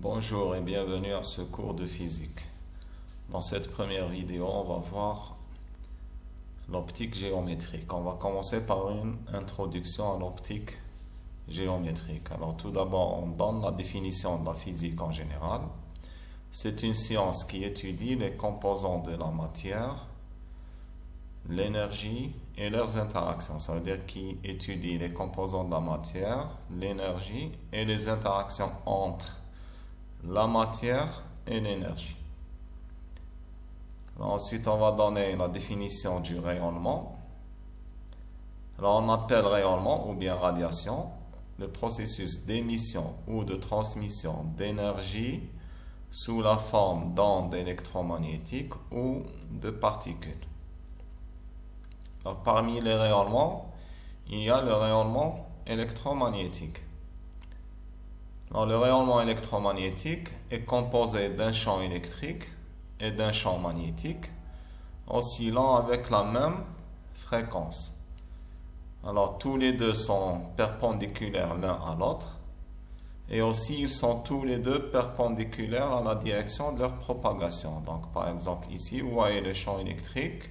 Bonjour et bienvenue à ce cours de physique. Dans cette première vidéo, on va voir l'optique géométrique. On va commencer par une introduction à l'optique géométrique. Alors tout d'abord, on donne la définition de la physique en général. C'est une science qui étudie les composants de la matière, l'énergie et leurs interactions. Ça veut dire qui étudie les composants de la matière, l'énergie et les interactions entre la matière et l'énergie. Ensuite, on va donner la définition du rayonnement. Alors, on appelle rayonnement ou bien radiation le processus d'émission ou de transmission d'énergie sous la forme d'ondes électromagnétiques ou de particules. Alors, parmi les rayonnements, il y a le rayonnement électromagnétique. Alors, le rayonnement électromagnétique est composé d'un champ électrique et d'un champ magnétique oscillant avec la même fréquence. Alors, tous les deux sont perpendiculaires l'un à l'autre et aussi ils sont tous les deux perpendiculaires à la direction de leur propagation. Donc, par exemple, ici, vous voyez le champ électrique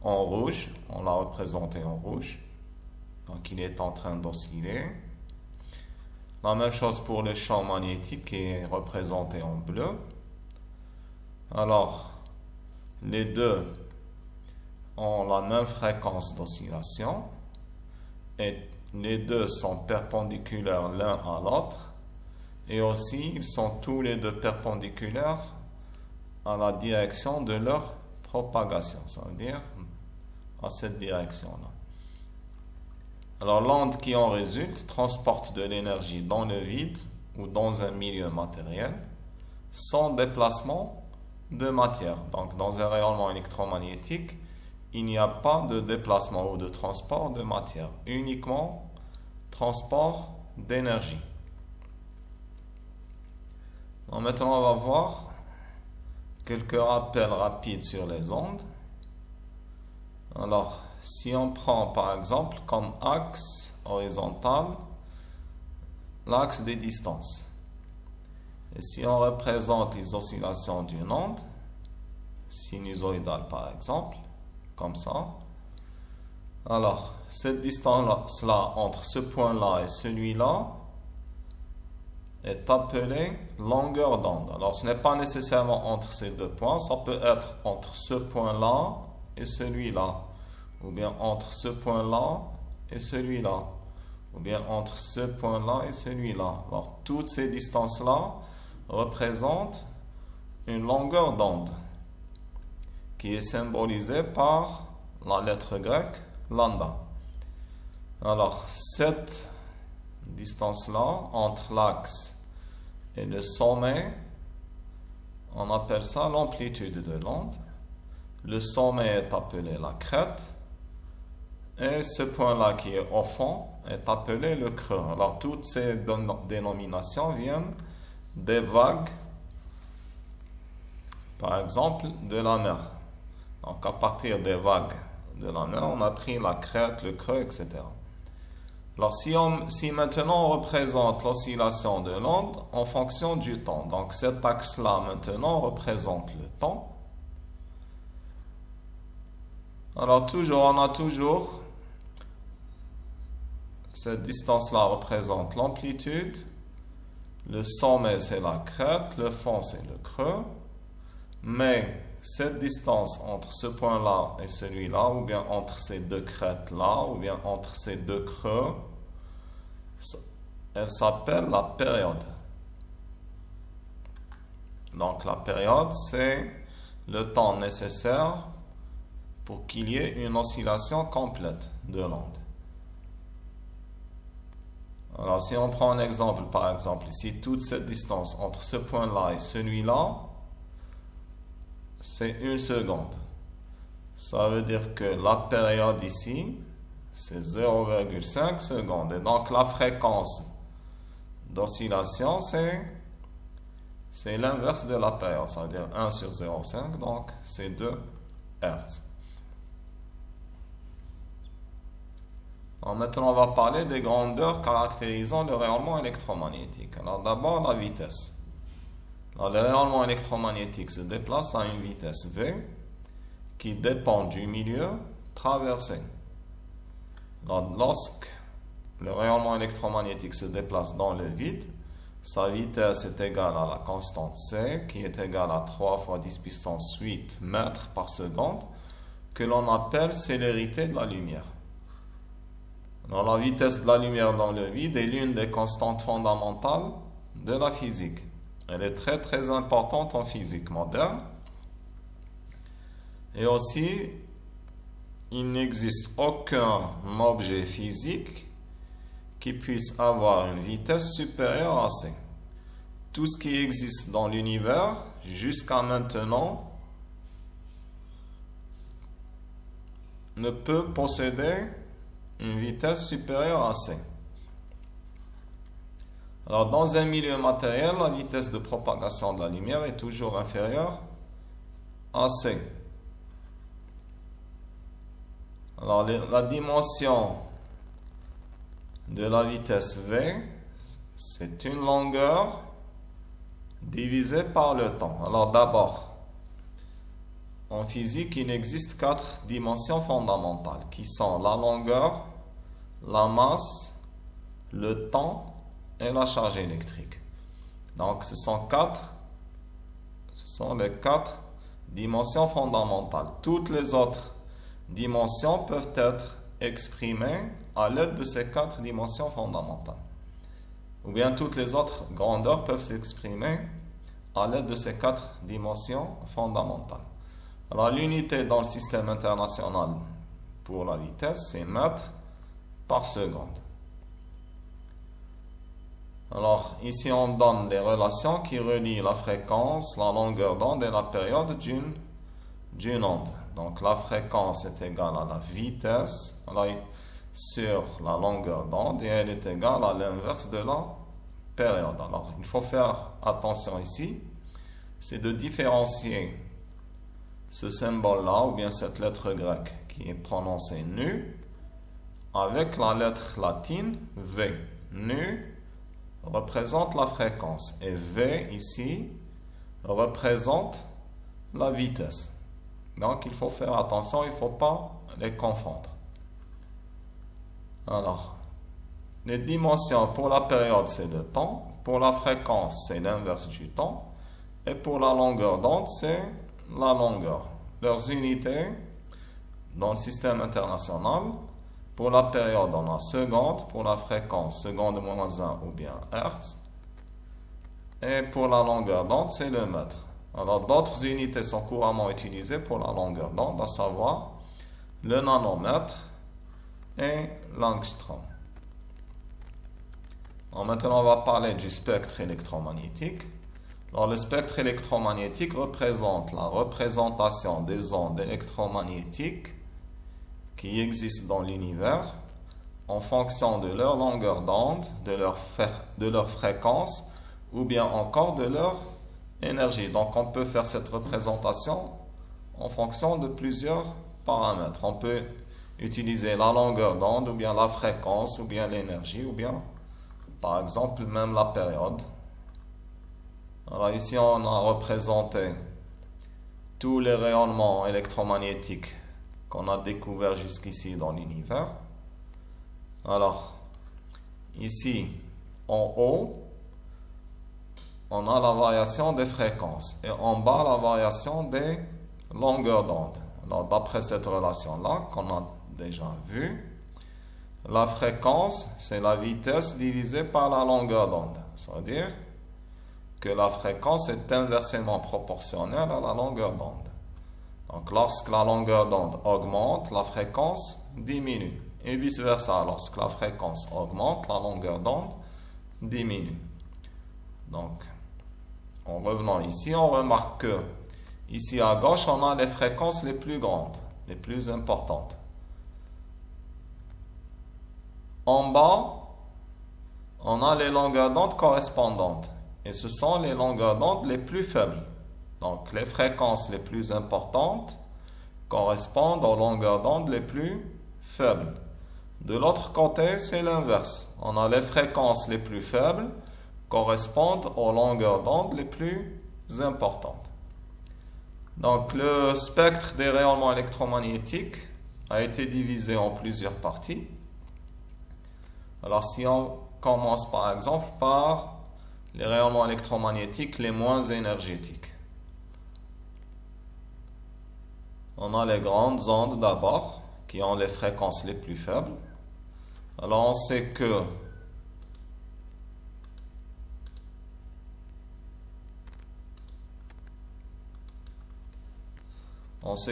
en rouge, on l'a représenté en rouge. Donc, il est en train d'osciller. La même chose pour le champ magnétique qui est représenté en bleu. Alors, les deux ont la même fréquence d'oscillation et les deux sont perpendiculaires l'un à l'autre et aussi ils sont tous les deux perpendiculaires à la direction de leur propagation, ça veut dire à cette direction-là. Alors, l'onde qui en résulte transporte de l'énergie dans le vide ou dans un milieu matériel sans déplacement de matière. Donc, dans un rayonnement électromagnétique, il n'y a pas de déplacement ou de transport de matière, uniquement transport d'énergie. Maintenant, on va voir quelques rappels rapides sur les ondes. Alors, si on prend par exemple comme axe horizontal l'axe des distances, et si on représente les oscillations d'une onde sinusoïdale par exemple, comme ça, alors cette distance-là entre ce point-là et celui-là est appelée longueur d'onde. Alors ce n'est pas nécessairement entre ces deux points, ça peut être entre ce point-là et celui-là, ou bien entre ce point-là et celui-là, ou bien entre ce point-là et celui-là. Alors, toutes ces distances-là représentent une longueur d'onde qui est symbolisée par la lettre grecque lambda. Alors, cette distance-là, entre l'axe et le sommet, on appelle ça l'amplitude de l'onde. Le sommet est appelé la crête. Et ce point-là qui est au fond est appelé le creux. Alors, toutes ces dénominations viennent des vagues, par exemple, de la mer. Donc, à partir des vagues de la mer, on a pris la crête, le creux, etc. Alors, si maintenant on représente l'oscillation de l'onde en fonction du temps, donc cet axe-là maintenant représente le temps. Alors, on a toujours cette distance-là représente l'amplitude, le sommet c'est la crête, le fond c'est le creux, mais cette distance entre ce point-là et celui-là, ou bien entre ces deux crêtes-là, ou bien entre ces deux creux, elle s'appelle la période. Donc la période c'est le temps nécessaire pour qu'il y ait une oscillation complète de l'onde. Alors, si on prend un exemple, par exemple, ici, toute cette distance entre ce point-là et celui-là, c'est 1 seconde. Ça veut dire que la période ici, c'est 0,5 secondes. Et donc, la fréquence d'oscillation, c'est l'inverse de la période. Ça veut dire 1 sur 0,5, donc c'est 2 Hz. Alors maintenant, on va parler des grandeurs caractérisant le rayonnement électromagnétique. Alors d'abord, la vitesse. Alors, le rayonnement électromagnétique se déplace à une vitesse v qui dépend du milieu traversé. Alors, lorsque le rayonnement électromagnétique se déplace dans le vide, sa vitesse est égale à la constante c, qui est égale à 3 fois 10 puissance 8 mètres par seconde, que l'on appelle célérité de la lumière. Alors, la vitesse de la lumière dans le vide est l'une des constantes fondamentales de la physique. Elle est très très importante en physique moderne. Et aussi, il n'existe aucun objet physique qui puisse avoir une vitesse supérieure à c. Tout ce qui existe dans l'univers, jusqu'à maintenant, ne peut posséder une vitesse supérieure à c. Alors, dans un milieu matériel, la vitesse de propagation de la lumière est toujours inférieure à c. Alors, la dimension de la vitesse v, c'est une longueur divisée par le temps. Alors, d'abord, en physique, il existe 4 dimensions fondamentales qui sont la longueur, la masse, le temps et la charge électrique. Donc, ce sont les 4 dimensions fondamentales. Toutes les autres dimensions peuvent être exprimées à l'aide de ces 4 dimensions fondamentales. Ou bien toutes les autres grandeurs peuvent s'exprimer à l'aide de ces 4 dimensions fondamentales. Alors, l'unité dans le système international pour la vitesse, c'est mètres par seconde. Alors, ici, on donne les relations qui relient la fréquence, la longueur d'onde et la période d'une onde. Donc, la fréquence est égale à la vitesse sur la longueur d'onde et elle est égale à l'inverse de la période. Alors, il faut faire attention ici, c'est de différencier ce symbole-là, ou bien cette lettre grecque qui est prononcée nu, avec la lettre latine V. Nu représente la fréquence et V ici représente la vitesse. Donc il faut faire attention, il ne faut pas les confondre. Alors, les dimensions pour la période c'est le temps, pour la fréquence c'est l'inverse du temps, et pour la longueur d'onde c'est la longueur. Leurs unités dans le système international, pour la période on a seconde, pour la fréquence seconde moins 1 ou bien hertz, et pour la longueur d'onde c'est le mètre. Alors d'autres unités sont couramment utilisées pour la longueur d'onde, à savoir le nanomètre et l'angstrom. Maintenant on va parler du spectre électromagnétique. Alors, le spectre électromagnétique représente la représentation des ondes électromagnétiques qui existent dans l'univers en fonction de leur longueur d'onde, de leur fréquence ou bien encore de leur énergie. Donc, on peut faire cette représentation en fonction de plusieurs paramètres. On peut utiliser la longueur d'onde ou bien la fréquence ou bien l'énergie ou bien, par exemple, même la période. Alors ici, on a représenté tous les rayonnements électromagnétiques qu'on a découverts jusqu'ici dans l'univers. Alors, ici, en haut, on a la variation des fréquences et en bas, la variation des longueurs d'onde. Alors, d'après cette relation-là, qu'on a déjà vue, la fréquence, c'est la vitesse divisée par la longueur d'onde. C'est-à-dire que la fréquence est inversement proportionnelle à la longueur d'onde. Donc, lorsque la longueur d'onde augmente, la fréquence diminue. Et vice-versa, lorsque la fréquence augmente, la longueur d'onde diminue. Donc, en revenant ici, on remarque que ici à gauche, on a les fréquences les plus grandes, les plus importantes. En bas, on a les longueurs d'onde correspondantes. Et ce sont les longueurs d'onde les plus faibles. Donc, les fréquences les plus importantes correspondent aux longueurs d'onde les plus faibles. De l'autre côté, c'est l'inverse. On a les fréquences les plus faibles correspondent aux longueurs d'onde les plus importantes. Donc, le spectre des rayonnements électromagnétiques a été divisé en plusieurs parties. Alors, si on commence par exemple par les rayonnements électromagnétiques les moins énergétiques. On a les grandes ondes d'abord, qui ont les fréquences les plus faibles. Alors, on sait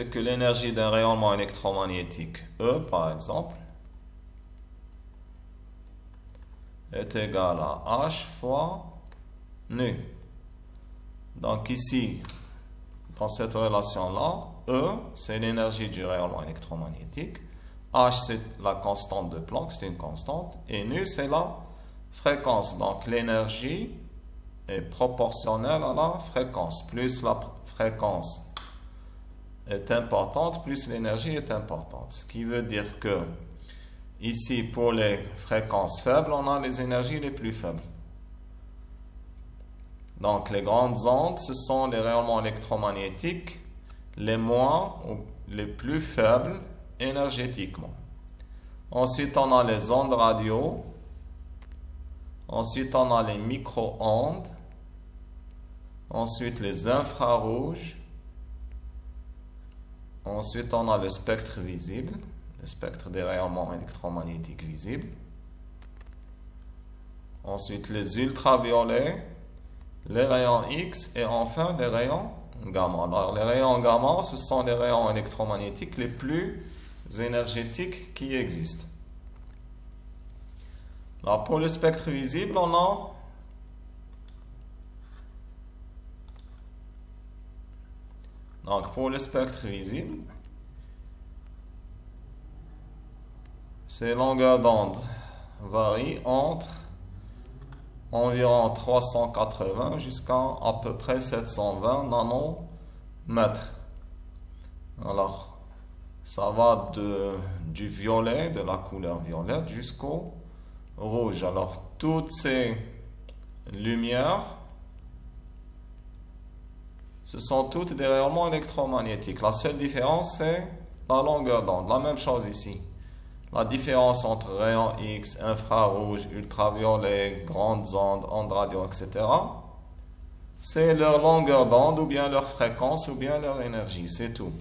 que l'énergie d'un rayonnement électromagnétique, E par exemple, est égale à H fois nu. Donc ici, dans cette relation-là, E, c'est l'énergie du rayonnement électromagnétique. H, c'est la constante de Planck, c'est une constante. Et nu, c'est la fréquence. Donc l'énergie est proportionnelle à la fréquence. Plus la fréquence est importante, plus l'énergie est importante. Ce qui veut dire que ici, pour les fréquences faibles, on a les énergies les plus faibles. Donc, les grandes ondes, ce sont les rayonnements électromagnétiques les moins ou les plus faibles énergétiquement. Ensuite, on a les ondes radio. Ensuite, on a les micro-ondes. Ensuite, les infrarouges. Ensuite, on a le spectre visible, le spectre des rayonnements électromagnétiques visibles. Ensuite, les ultraviolets, les rayons X et enfin les rayons gamma. Alors, les rayons gamma, ce sont les rayons électromagnétiques les plus énergétiques qui existent. Alors, pour le spectre visible, on a donc pour le spectre visible, ces longueurs d'onde varient entre environ 380 jusqu'à à peu près 720 nanomètres. Alors, ça va du violet, de la couleur violette, jusqu'au rouge. Alors, toutes ces lumières, ce sont toutes des rayonnements électromagnétiques. La seule différence, c'est la longueur d'onde. La même chose ici. La différence entre rayons X, infrarouge, ultraviolet, grandes ondes, ondes radio, etc., c'est leur longueur d'onde ou bien leur fréquence ou bien leur énergie, c'est tout.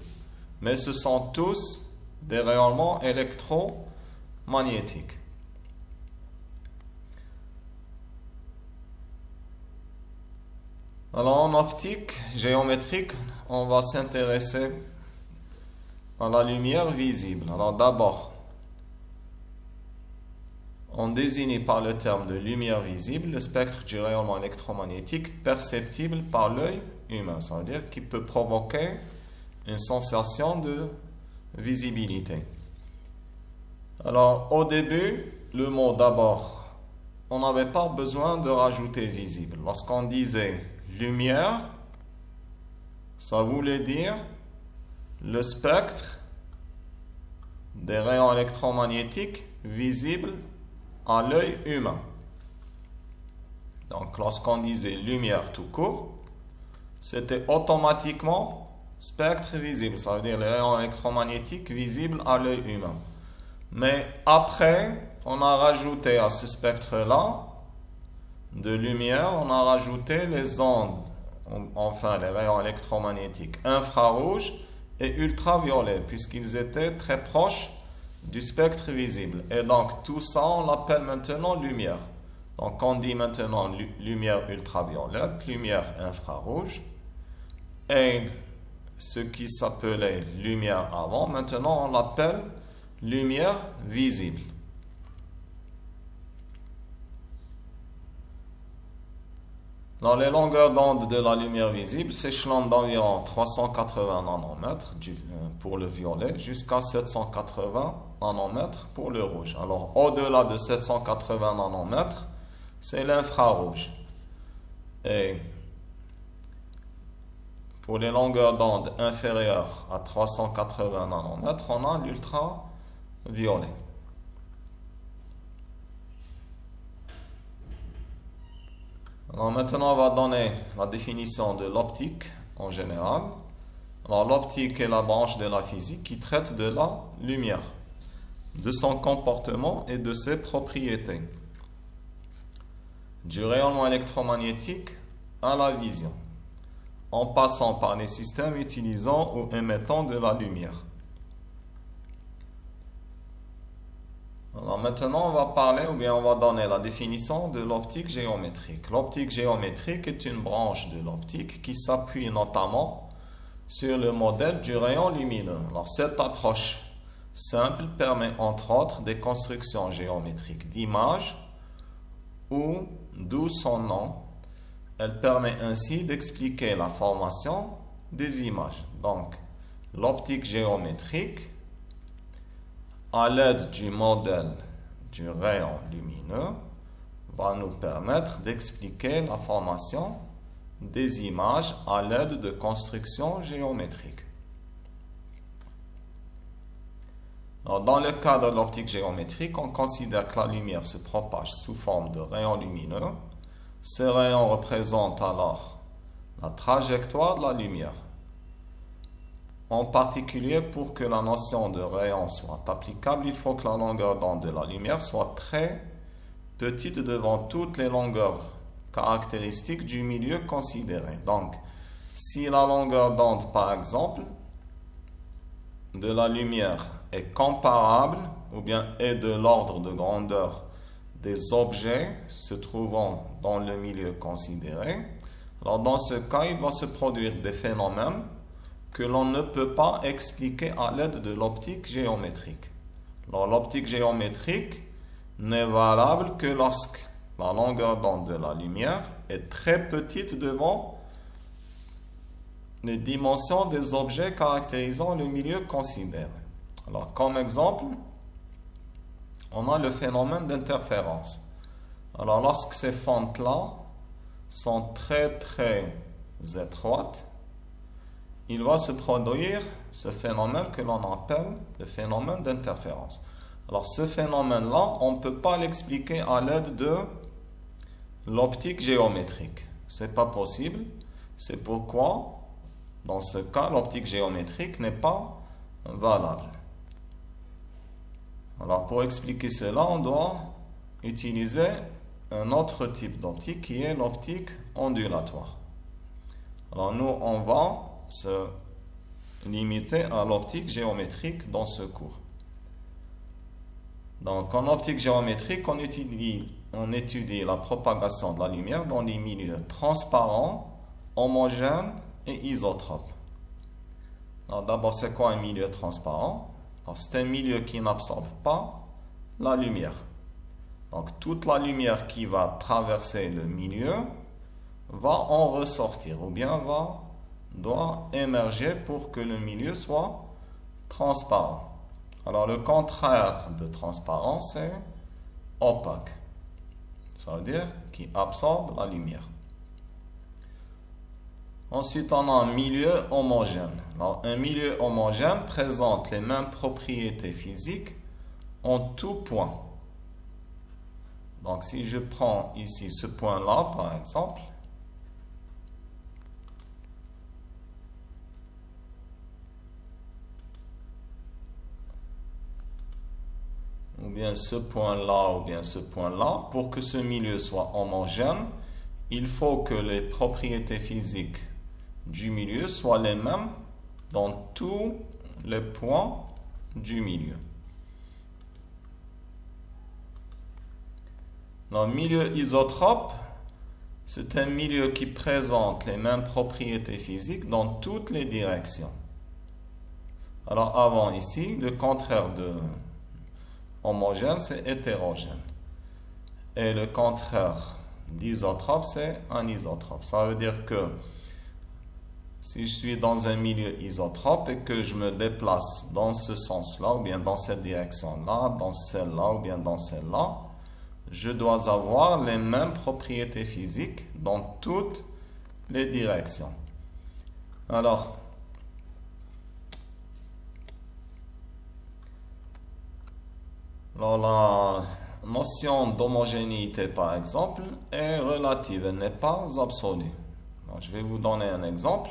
Mais ce sont tous des rayonnements électromagnétiques. Alors en optique géométrique, on va s'intéresser à la lumière visible. Alors d'abord, on désigne par le terme de lumière visible le spectre du rayonnement électromagnétique perceptible par l'œil humain. Ça veut dire qu'il peut provoquer une sensation de visibilité. Alors au début, le mot d'abord, on n'avait pas besoin de rajouter visible. Lorsqu'on disait lumière, ça voulait dire le spectre des rayons électromagnétiques visibles à l'œil humain. Donc, lorsqu'on disait lumière tout court, c'était automatiquement spectre visible. Ça veut dire les rayons électromagnétiques visibles à l'œil humain. Mais après, on a rajouté à ce spectre-là de lumière, on a rajouté les ondes, enfin les rayons électromagnétiques infrarouges et ultraviolets, puisqu'ils étaient très proches du spectre visible. Et donc tout ça, on l'appelle maintenant lumière. Donc on dit maintenant lumière ultraviolette, lumière infrarouge, et ce qui s'appelait lumière avant, maintenant on l'appelle lumière visible. Dans les longueurs d'onde de la lumière visible s'échelonnent d'environ 380 nanomètres pour le violet jusqu'à 780 nanomètres pour le rouge. Alors au-delà de 780 nanomètres, c'est l'infrarouge. Et pour les longueurs d'onde inférieures à 380 nanomètres, on a l'ultraviolet. Alors maintenant, on va donner la définition de l'optique en général. Alors l'optique est la branche de la physique qui traite de la lumière, de son comportement et de ses propriétés, du rayonnement électromagnétique à la vision, en passant par les systèmes utilisant ou émettant de la lumière. Alors maintenant, on va parler ou bien on va donner la définition de l'optique géométrique. L'optique géométrique est une branche de l'optique qui s'appuie notamment sur le modèle du rayon lumineux. Alors cette approche simple permet entre autres des constructions géométriques d'images ou, d'où son nom, elle permet ainsi d'expliquer la formation des images. Donc l'optique géométrique, à l'aide du modèle du rayon lumineux, va nous permettre d'expliquer la formation des images à l'aide de constructions géométriques. Alors, dans le cadre de l'optique géométrique, on considère que la lumière se propage sous forme de rayons lumineux. Ces rayons représentent alors la trajectoire de la lumière. En particulier, pour que la notion de rayon soit applicable, il faut que la longueur d'onde de la lumière soit très petite devant toutes les longueurs caractéristiques du milieu considéré. Donc, si la longueur d'onde, par exemple, de la lumière est comparable ou bien est de l'ordre de grandeur des objets se trouvant dans le milieu considéré, alors dans ce cas, il va se produire des phénomènes que l'on ne peut pas expliquer à l'aide de l'optique géométrique. Alors l'optique géométrique n'est valable que lorsque la longueur d'onde de la lumière est très petite devant les dimensions des objets caractérisant le milieu considéré. Alors comme exemple, on a le phénomène d'interférence. Alors lorsque ces fentes-là sont très étroites, il va se produire ce phénomène que l'on appelle le phénomène d'interférence. Alors ce phénomène-là, on ne peut pas l'expliquer à l'aide de l'optique géométrique. Ce n'est pas possible. C'est pourquoi, dans ce cas, l'optique géométrique n'est pas valable. Alors pour expliquer cela, on doit utiliser un autre type d'optique qui est l'optique ondulatoire. Alors nous, on va se limiter à l'optique géométrique dans ce cours. Donc en optique géométrique, on étudie la propagation de la lumière dans les milieux transparents, homogènes et isotropes. Alors d'abord, c'est quoi un milieu transparent? C'est un milieu qui n'absorbe pas la lumière. Donc toute la lumière qui va traverser le milieu va en ressortir ou bien doit émerger pour que le milieu soit transparent. Alors le contraire de transparent, c'est opaque. Ça veut dire qu'il absorbe la lumière. Ensuite, on a un milieu homogène. Alors, un milieu homogène présente les mêmes propriétés physiques en tout point. Donc, si je prends ici ce point-là, par exemple, ou bien ce point-là, ou bien ce point-là, pour que ce milieu soit homogène, il faut que les propriétés physiques du milieu soient les mêmes dans tous les points du milieu. Le milieu isotrope, c'est un milieu qui présente les mêmes propriétés physiques dans toutes les directions. Alors avant ici, le contraire de homogène, c'est hétérogène. Et le contraire d'isotrope, c'est anisotrope. Ça veut dire que si je suis dans un milieu isotrope et que je me déplace dans ce sens-là, ou bien dans cette direction-là, dans celle-là, ou bien dans celle-là, je dois avoir les mêmes propriétés physiques dans toutes les directions. Alors, notion d'homogénéité, par exemple, est relative, elle n'est pas absolue. Donc, je vais vous donner un exemple.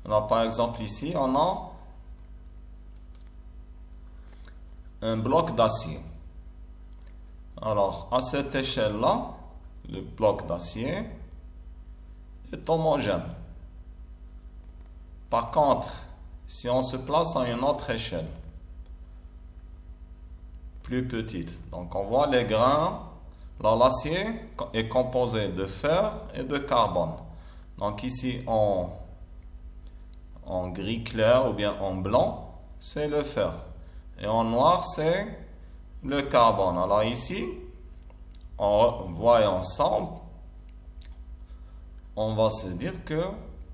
Alors, par exemple, ici, on a un bloc d'acier. Alors, à cette échelle-là, le bloc d'acier est homogène. Par contre, si on se place à une autre échelle, plus petite, donc on voit les grains, l'acier est composé de fer et de carbone. Donc ici, en gris clair ou bien en blanc, c'est le fer. Et en noir, c'est le carbone. Alors ici, en voyant ça, on va se dire que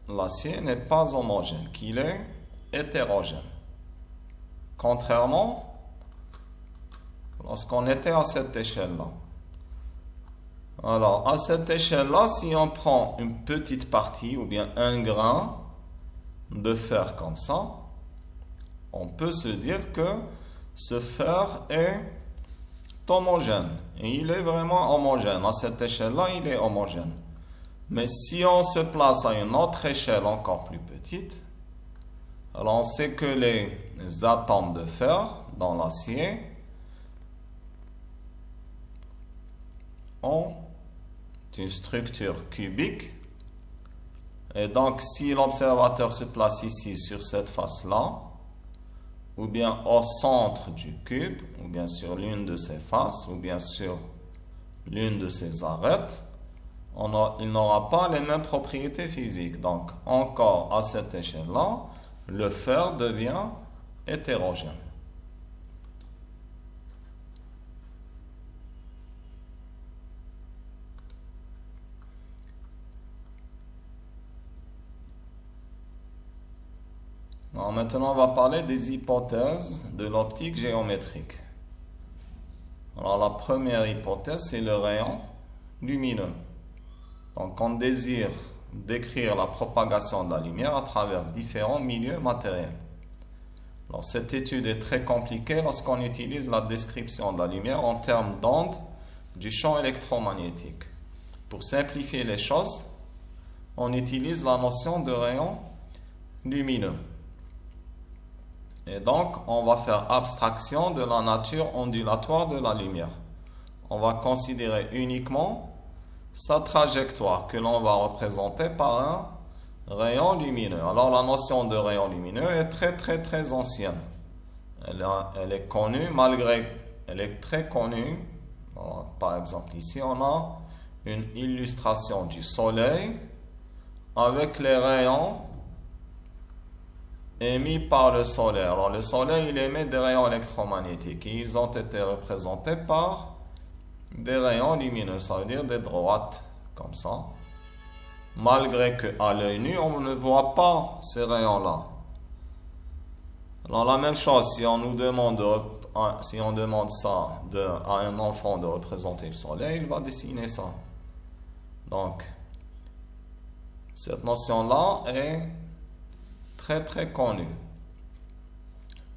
l'acier n'est pas homogène, qu'il est hétérogène. Contrairement, lorsqu'on était à cette échelle-là. Alors, à cette échelle-là, si on prend une petite partie ou bien un grain de fer comme ça, on peut se dire que ce fer est homogène. Et il est vraiment homogène. À cette échelle-là, il est homogène. Mais si on se place à une autre échelle encore plus petite, alors on sait que les atomes de fer dans l'acier ont une structure cubique. Et donc, si l'observateur se place ici sur cette face-là, ou bien au centre du cube, ou bien sur l'une de ses faces, ou bien sur l'une de ses arêtes, il n'aura pas les mêmes propriétés physiques. Donc, encore à cette échelle-là, le fer devient hétérogène. Alors, maintenant, on va parler des hypothèses de l'optique géométrique. Alors, la première hypothèse, c'est le rayon lumineux. Donc, on désire décrire la propagation de la lumière à travers différents milieux matériels. Alors, cette étude est très compliquée lorsqu'on utilise la description de la lumière en termes d'ondes du champ électromagnétique. Pour simplifier les choses, on utilise la notion de rayon lumineux. Et donc, on va faire abstraction de la nature ondulatoire de la lumière. On va considérer uniquement sa trajectoire que l'on va représenter par un rayon lumineux. Alors, la notion de rayon lumineux est très ancienne. Elle est connue elle est très connue. Alors, par exemple, ici, on a une illustration du soleil avec les rayons émis par le soleil. Alors, le soleil, il émet des rayons électromagnétiques et ils ont été représentés par des rayons lumineux, ça veut dire des droites, comme ça. Malgré qu'à l'œil nu, on ne voit pas ces rayons-là. Alors, la même chose, si on demande ça à un enfant de représenter le soleil, il va dessiner ça. Donc, cette notion-là est très connue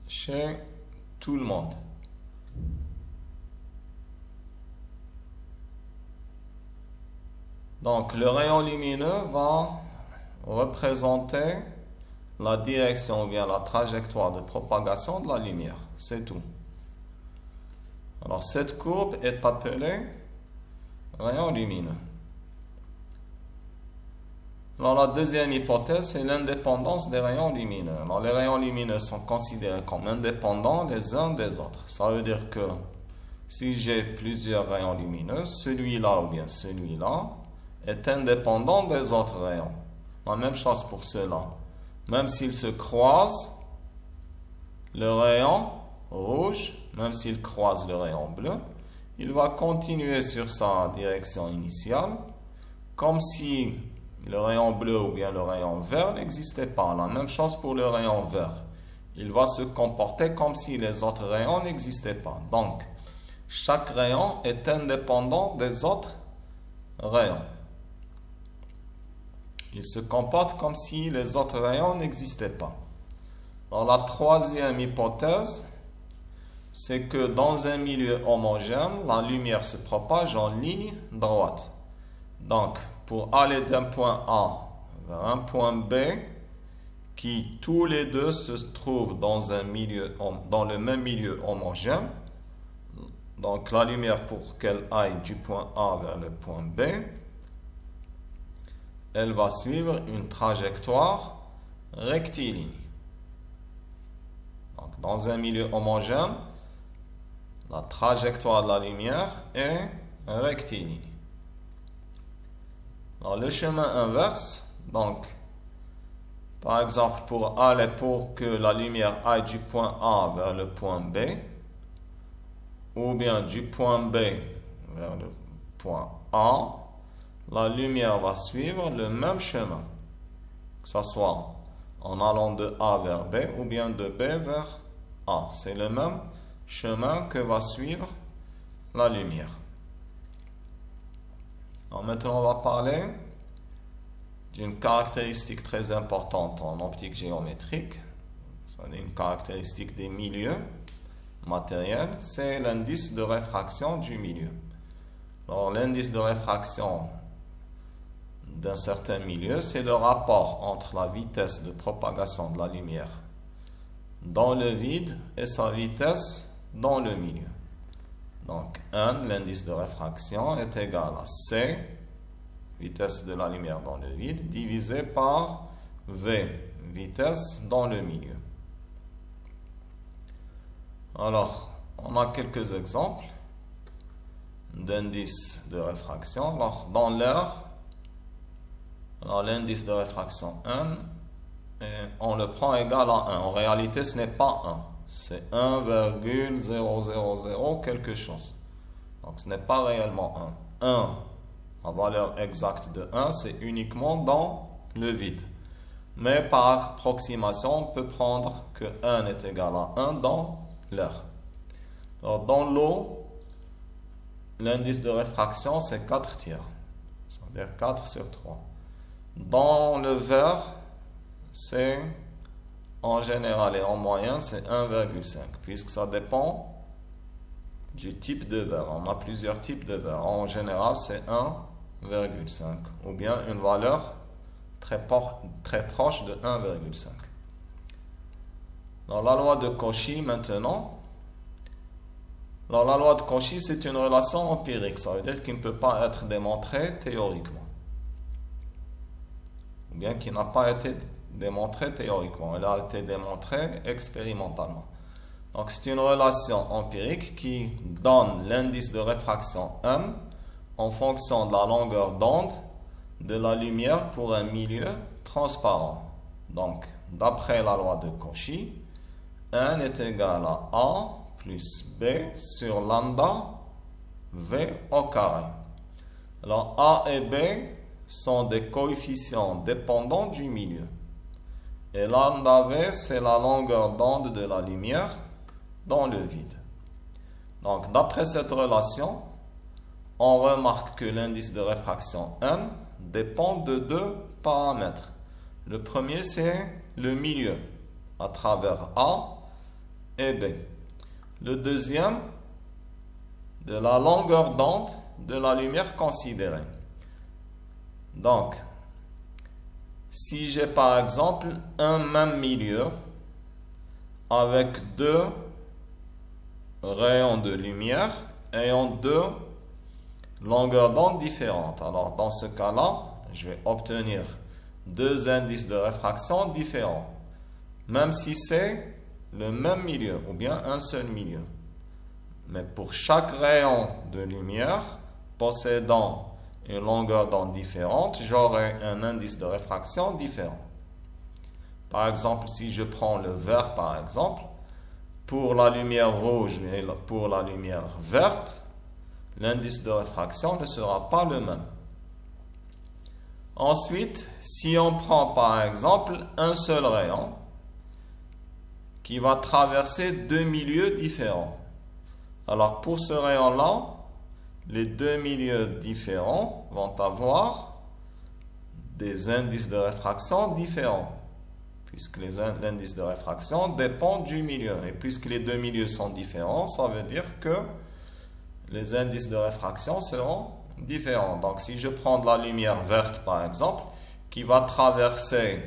chez tout le monde. Donc, le rayon lumineux va représenter la direction ou bien la trajectoire de propagation de la lumière. C'est tout. Alors, cette courbe est appelée rayon lumineux. Alors, la deuxième hypothèse, c'est l'indépendance des rayons lumineux. Alors, les rayons lumineux sont considérés comme indépendants les uns des autres. Ça veut dire que si j'ai plusieurs rayons lumineux, celui-là ou bien celui-là est indépendant des autres rayons. La même chose pour ceux-là. Même s'ils se croisent, le rayon rouge, même s'il croise le rayon bleu, il va continuer sur sa direction initiale, comme si le rayon bleu ou bien le rayon vert n'existait pas. La même chose pour le rayon vert. Il va se comporter comme si les autres rayons n'existaient pas. Donc, chaque rayon est indépendant des autres rayons. Il se comporte comme si les autres rayons n'existaient pas. Alors, la troisième hypothèse, c'est que dans un milieu homogène, la lumière se propage en ligne droite. Donc, pour aller d'un point A vers un point B, qui tous les deux se trouvent dans le même milieu homogène, donc la lumière, pour qu'elle aille du point A vers le point B, elle va suivre une trajectoire rectiligne. Donc, dans un milieu homogène, la trajectoire de la lumière est rectiligne. Alors, le chemin inverse, donc, par exemple, pour que la lumière aille du point A vers le point B, ou bien du point B vers le point A, la lumière va suivre le même chemin, que ce soit en allant de A vers B ou bien de B vers A. C'est le même chemin que va suivre la lumière. Alors maintenant, on va parler d'une caractéristique très importante en optique géométrique. C'est une caractéristique des milieux matériels, c'est l'indice de réfraction du milieu. Alors, l'indice de réfraction d'un certain milieu, c'est le rapport entre la vitesse de propagation de la lumière dans le vide et sa vitesse dans le milieu. Donc, N, l'indice de réfraction, est égal à C, vitesse de la lumière dans le vide, divisé par V, vitesse dans le milieu. Alors, on a quelques exemples d'indices de réfraction. Alors, dans l'air, l'indice de réfraction N, on le prend égal à 1. En réalité, ce n'est pas 1. C'est 1,000 quelque chose. Donc, ce n'est pas réellement 1. 1, la valeur exacte de 1, c'est uniquement dans le vide. Mais par approximation, on peut prendre que 1 est égal à 1 dans l'air. Alors, dans l'eau, l'indice de réfraction, c'est 4 tiers. C'est-à-dire 4 sur 3. Dans le verre, c'est en général et en moyenne, c'est 1,5, puisque ça dépend du type de verre. On a plusieurs types de verre. En général, c'est 1,5, ou bien une valeur très proche de 1,5. Dans la loi de Cauchy, maintenant, la loi de Cauchy, c'est une relation empirique. Ça veut dire qu'il ne peut pas être démontré théoriquement. Ou bien qu'il n'a pas été démontré théoriquement. Elle a été démontrée expérimentalement. Donc, c'est une relation empirique qui donne l'indice de réfraction M en fonction de la longueur d'onde de la lumière pour un milieu transparent. Donc, d'après la loi de Cauchy, N est égal à A plus B sur lambda V au carré. Alors, A et B sont des coefficients dépendants du milieu. Et lambda V, c'est la longueur d'onde de la lumière dans le vide. Donc, d'après cette relation, on remarque que l'indice de réfraction N dépend de deux paramètres. Le premier, c'est le milieu à travers A et B. Le deuxième, de la longueur d'onde de la lumière considérée. Donc, si j'ai par exemple un même milieu avec deux rayons de lumière ayant deux longueurs d'onde différentes, alors dans ce cas-là, je vais obtenir deux indices de réfraction différents, même si c'est le même milieu ou bien un seul milieu. Mais pour chaque rayon de lumière possédant une longueur d'onde différente, j'aurai un indice de réfraction différent. Par exemple, si je prends le vert par exemple, pour la lumière rouge et pour la lumière verte, l'indice de réfraction ne sera pas le même. Ensuite, si on prend par exemple un seul rayon qui va traverser deux milieux différents, alors pour ce rayon-là, les deux milieux différents vont avoir des indices de réfraction différents, puisque l'indice de réfraction dépend du milieu. Et puisque les deux milieux sont différents, ça veut dire que les indices de réfraction seront différents. Donc si je prends de la lumière verte par exemple, qui va traverser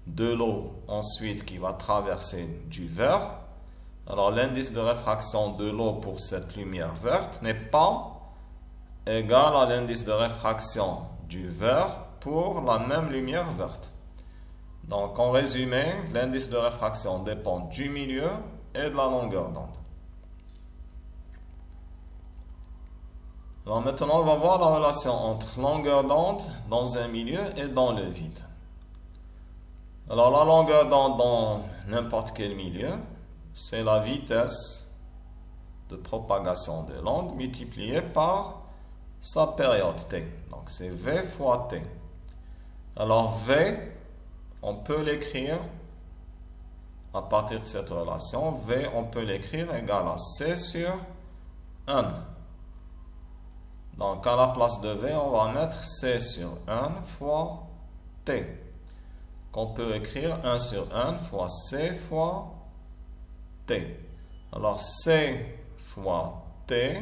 de l'eau, ensuite qui va traverser du vert, alors l'indice de réfraction de l'eau pour cette lumière verte n'est pas égal à l'indice de réfraction du vert pour la même lumière verte. Donc en résumé, l'indice de réfraction dépend du milieu et de la longueur d'onde. Alors maintenant, on va voir la relation entre longueur d'onde dans un milieu et dans le vide. Alors la longueur d'onde dans n'importe quel milieu, c'est la vitesse de propagation de l'onde multipliée par sa période t. Donc c'est V fois t. Alors V, on peut l'écrire à partir de cette relation. V, on peut l'écrire égal à C sur N. Donc à la place de V, on va mettre C sur N fois T. Qu'on peut écrire 1 sur N fois C fois T. Alors C fois T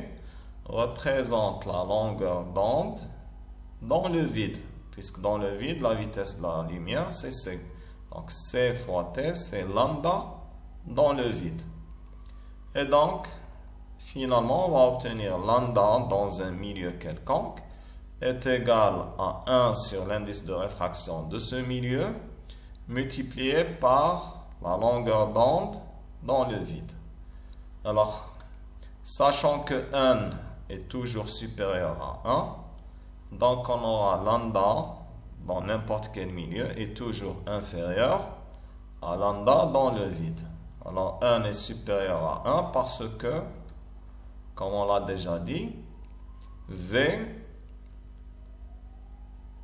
représente la longueur d'onde dans le vide. Puisque dans le vide, la vitesse de la lumière, c'est C. Donc C fois T, c'est lambda dans le vide. Et donc, finalement, on va obtenir lambda dans un milieu quelconque est égal à 1 sur l'indice de réfraction de ce milieu multiplié par la longueur d'onde dans le vide. Alors, sachant que n est toujours supérieur à 1, donc on aura lambda dans n'importe quel milieu est toujours inférieur à lambda dans le vide. Alors n est supérieur à 1 parce que, comme on l'a déjà dit, V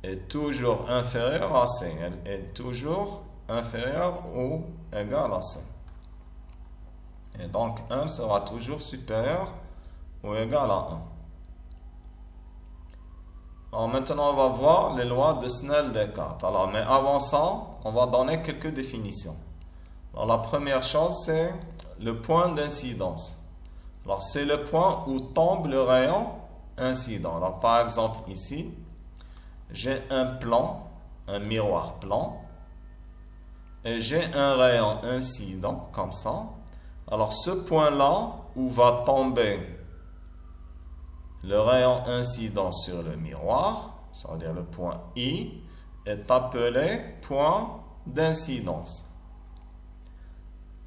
est toujours inférieur à C. Elle est toujours inférieure ou égale à C. Et donc 1 sera toujours supérieur ou égal à 1. Alors maintenant, on va voir les lois de Snell-Descartes. Alors, mais avant ça, on va donner quelques définitions. Alors, la première chose, c'est le point d'incidence. Alors, c'est le point où tombe le rayon incident. Alors, par exemple, ici, j'ai un plan, un miroir plan, et j'ai un rayon incident, comme ça. Alors, ce point-là, où va tomber le rayon incident sur le miroir, c'est-à-dire le point I, est appelé point d'incidence.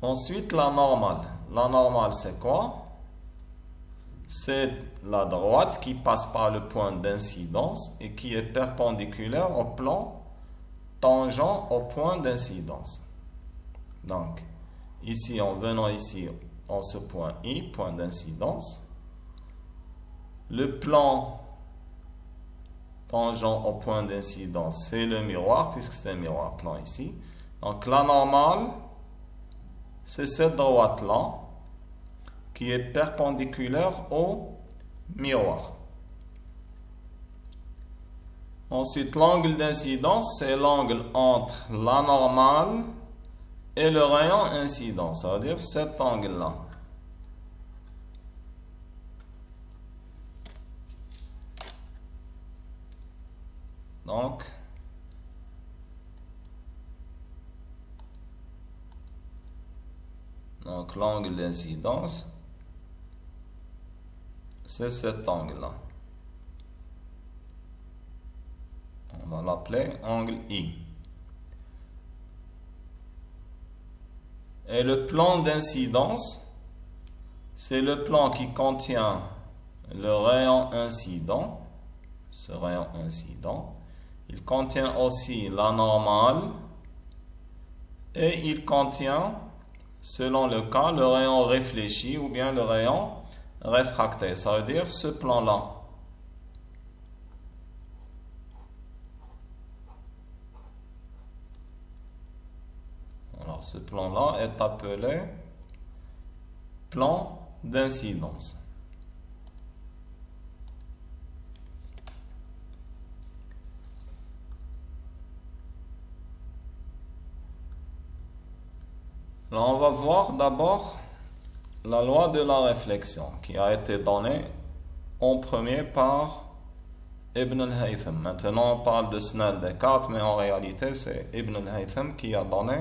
Ensuite, la normale. La normale, c'est quoi? C'est la droite qui passe par le point d'incidence et qui est perpendiculaire au plan tangent au point d'incidence. Donc, ici, en venant ici, en ce point I, point d'incidence, le plan tangent au point d'incidence, c'est le miroir, puisque c'est un miroir plan ici. Donc la normale, c'est cette droite-là, qui est perpendiculaire au miroir. Ensuite, l'angle d'incidence, c'est l'angle entre la normale et le rayon incident, ça veut dire cet angle-là. Donc l'angle d'incidence, c'est cet angle-là. On va l'appeler angle I. Et le plan d'incidence, c'est le plan qui contient le rayon incident, ce rayon incident. Il contient aussi la normale et il contient, selon le cas, le rayon réfléchi ou bien le rayon réfracté. Ça veut dire ce plan-là. Alors ce plan-là est appelé plan d'incidence. Alors, on va voir d'abord la loi de la réflexion qui a été donnée en premier par Ibn al-Haytham. Maintenant, on parle de Snell Descartes, mais en réalité, c'est Ibn al-Haytham qui a donné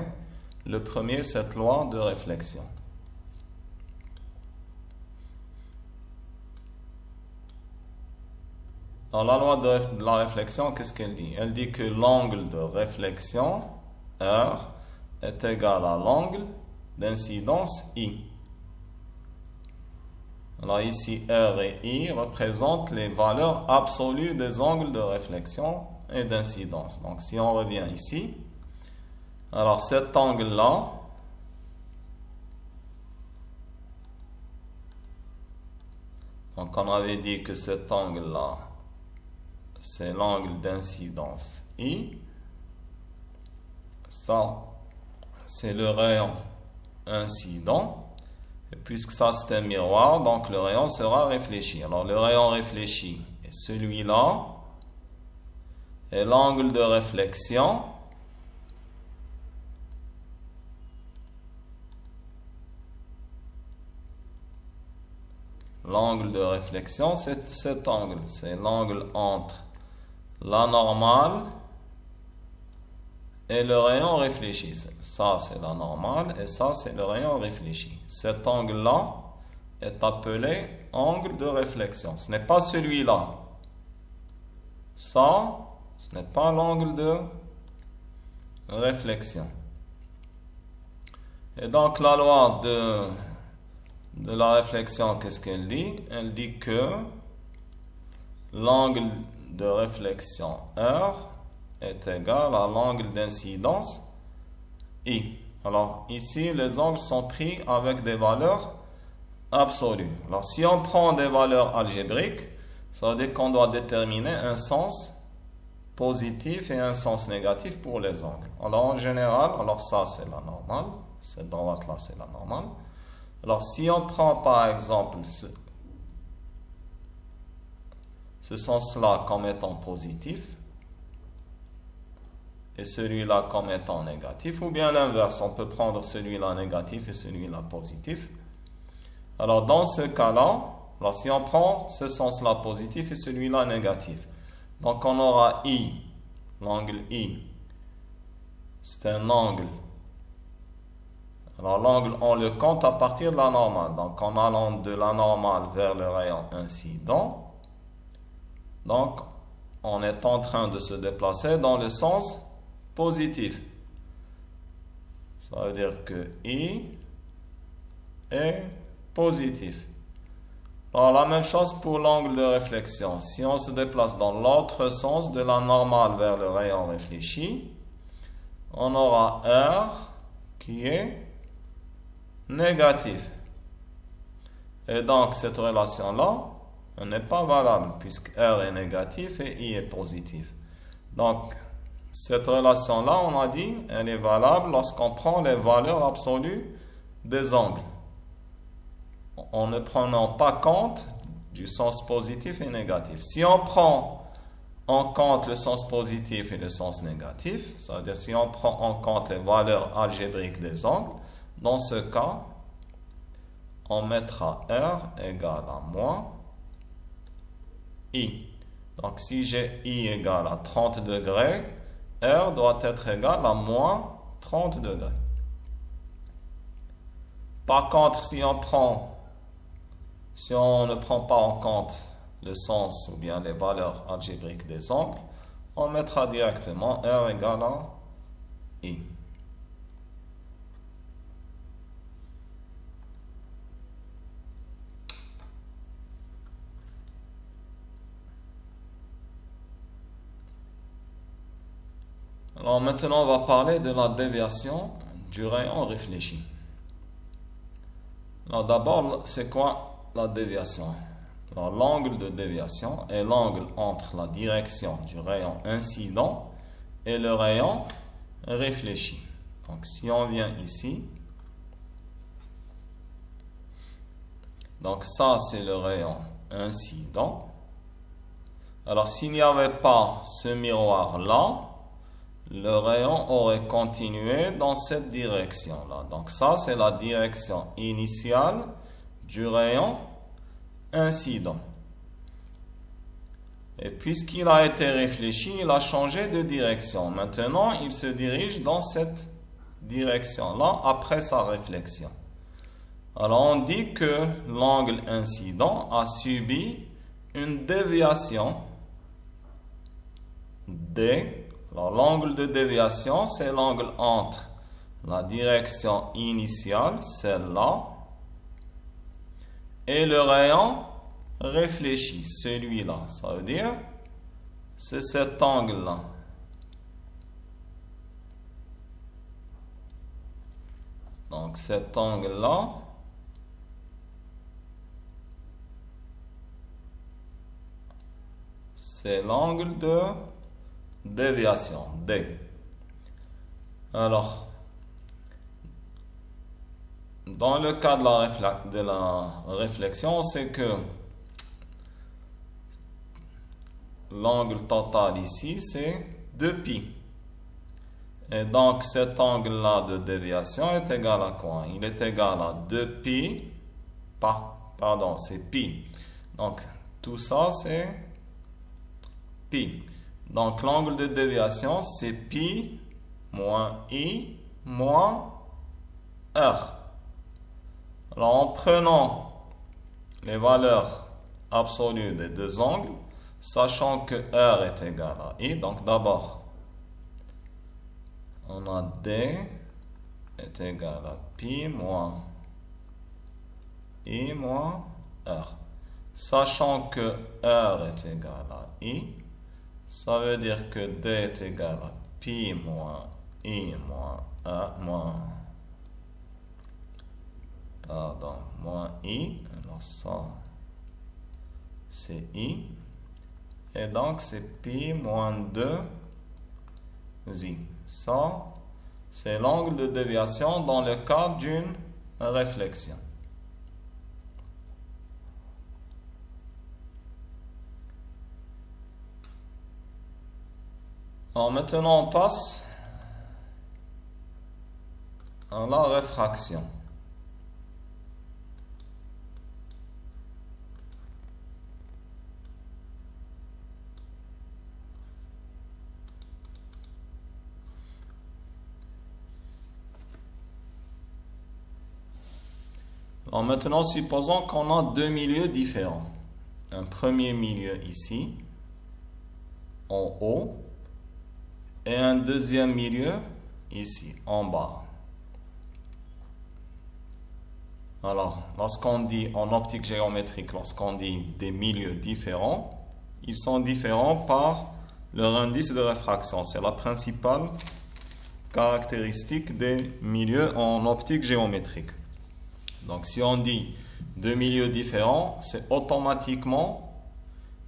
le premier cette loi de réflexion. Alors, la loi de la réflexion, qu'est-ce qu'elle dit? Elle dit que l'angle de réflexion, R, est égal à l'angle d'incidence I. Alors ici, R et I représentent les valeurs absolues des angles de réflexion et d'incidence. Donc si on revient ici, alors cet angle-là, donc on avait dit que cet angle-là, c'est l'angle d'incidence I. Ça, c'est le rayon incident. Et puisque ça c'est un miroir, donc le rayon sera réfléchi. Alors le rayon réfléchi est celui-là. Et l'angle de réflexion, c'est cet angle. C'est l'angle entre la normale et le rayon réfléchi. Ça, c'est la normale et ça, c'est le rayon réfléchi. Cet angle-là est appelé angle de réflexion. Ce n'est pas celui-là. Ça, ce n'est pas l'angle de réflexion. Et donc, la loi de la réflexion, qu'est-ce qu'elle dit? Elle dit que l'angle de réflexion R est égal à l'angle d'incidence I. Alors ici, les angles sont pris avec des valeurs absolues. Alors si on prend des valeurs algébriques, ça veut dire qu'on doit déterminer un sens positif et un sens négatif pour les angles. Alors en général, alors ça c'est la normale, cette droite là c'est la normale. Alors si on prend par exemple ce sens-là comme étant positif, et celui-là comme étant négatif, ou bien l'inverse, on peut prendre celui-là négatif et celui-là positif. Alors dans ce cas-là, si on prend ce sens-là positif et celui-là négatif, donc on aura I, l'angle I, c'est un angle. Alors l'angle, on le compte à partir de la normale, donc en allant de la normale vers le rayon incident, donc on est en train de se déplacer dans le sens positif. Ça veut dire que I est positif. Alors la même chose pour l'angle de réflexion. Si on se déplace dans l'autre sens de la normale vers le rayon réfléchi, on aura R qui est négatif. Et donc cette relation-là n'est pas valable puisque R est négatif et I est positif. Donc cette relation-là, on a dit, elle est valable lorsqu'on prend les valeurs absolues des angles, en ne prenant pas compte du sens positif et négatif. Si on prend en compte le sens positif et le sens négatif, c'est-à-dire si on prend en compte les valeurs algébriques des angles, dans ce cas, on mettra R égale à moins I. Donc si j'ai I égale à 30 degrés, R doit être égal à moins 30 degrés. Par contre, si on ne prend pas en compte le sens ou bien les valeurs algébriques des angles, on mettra directement R égale à I. Alors maintenant, on va parler de la déviation du rayon réfléchi. Alors d'abord, c'est quoi la déviation? Alors l'angle de déviation est l'angle entre la direction du rayon incident et le rayon réfléchi. Donc si on vient ici, donc ça c'est le rayon incident. Alors s'il n'y avait pas ce miroir là, le rayon aurait continué dans cette direction-là. Donc ça, c'est la direction initiale du rayon incident. Et puisqu'il a été réfléchi, il a changé de direction. Maintenant, il se dirige dans cette direction-là après sa réflexion. Alors, on dit que l'angle incident a subi une déviation D. Alors, l'angle de déviation, c'est l'angle entre la direction initiale, celle-là, et le rayon réfléchi, celui-là. Ça veut dire, c'est cet angle-là. Donc, cet angle-là, c'est l'angle de déviation, D. Alors, dans le cas de la réflexion, c'est que l'angle total ici, c'est 2π. Et donc, cet angle-là de déviation est égal à quoi? Il est égal à 2π, pardon, c'est π. Donc, tout ça, c'est π. Donc, l'angle de déviation, c'est π moins i moins r. Alors, en prenant les valeurs absolues des deux angles, sachant que r est égal à i, donc d'abord, on a d est égal à π moins i moins r. Sachant que r est égal à i, ça veut dire que d est égal à π moins i moins r moins i. Alors ça, c'est i. Et donc, c'est π moins 2i. Ça, c'est l'angle de déviation dans le cas d'une réflexion. Alors maintenant, on passe à la réfraction. Alors maintenant, supposons qu'on a deux milieux différents. Un premier milieu ici, en haut, et un deuxième milieu ici, en bas. Alors, lorsqu'on dit en optique géométrique, lorsqu'on dit des milieux différents, ils sont différents par leur indice de réfraction. C'est la principale caractéristique des milieux en optique géométrique. Donc, si on dit deux milieux différents, c'est automatiquement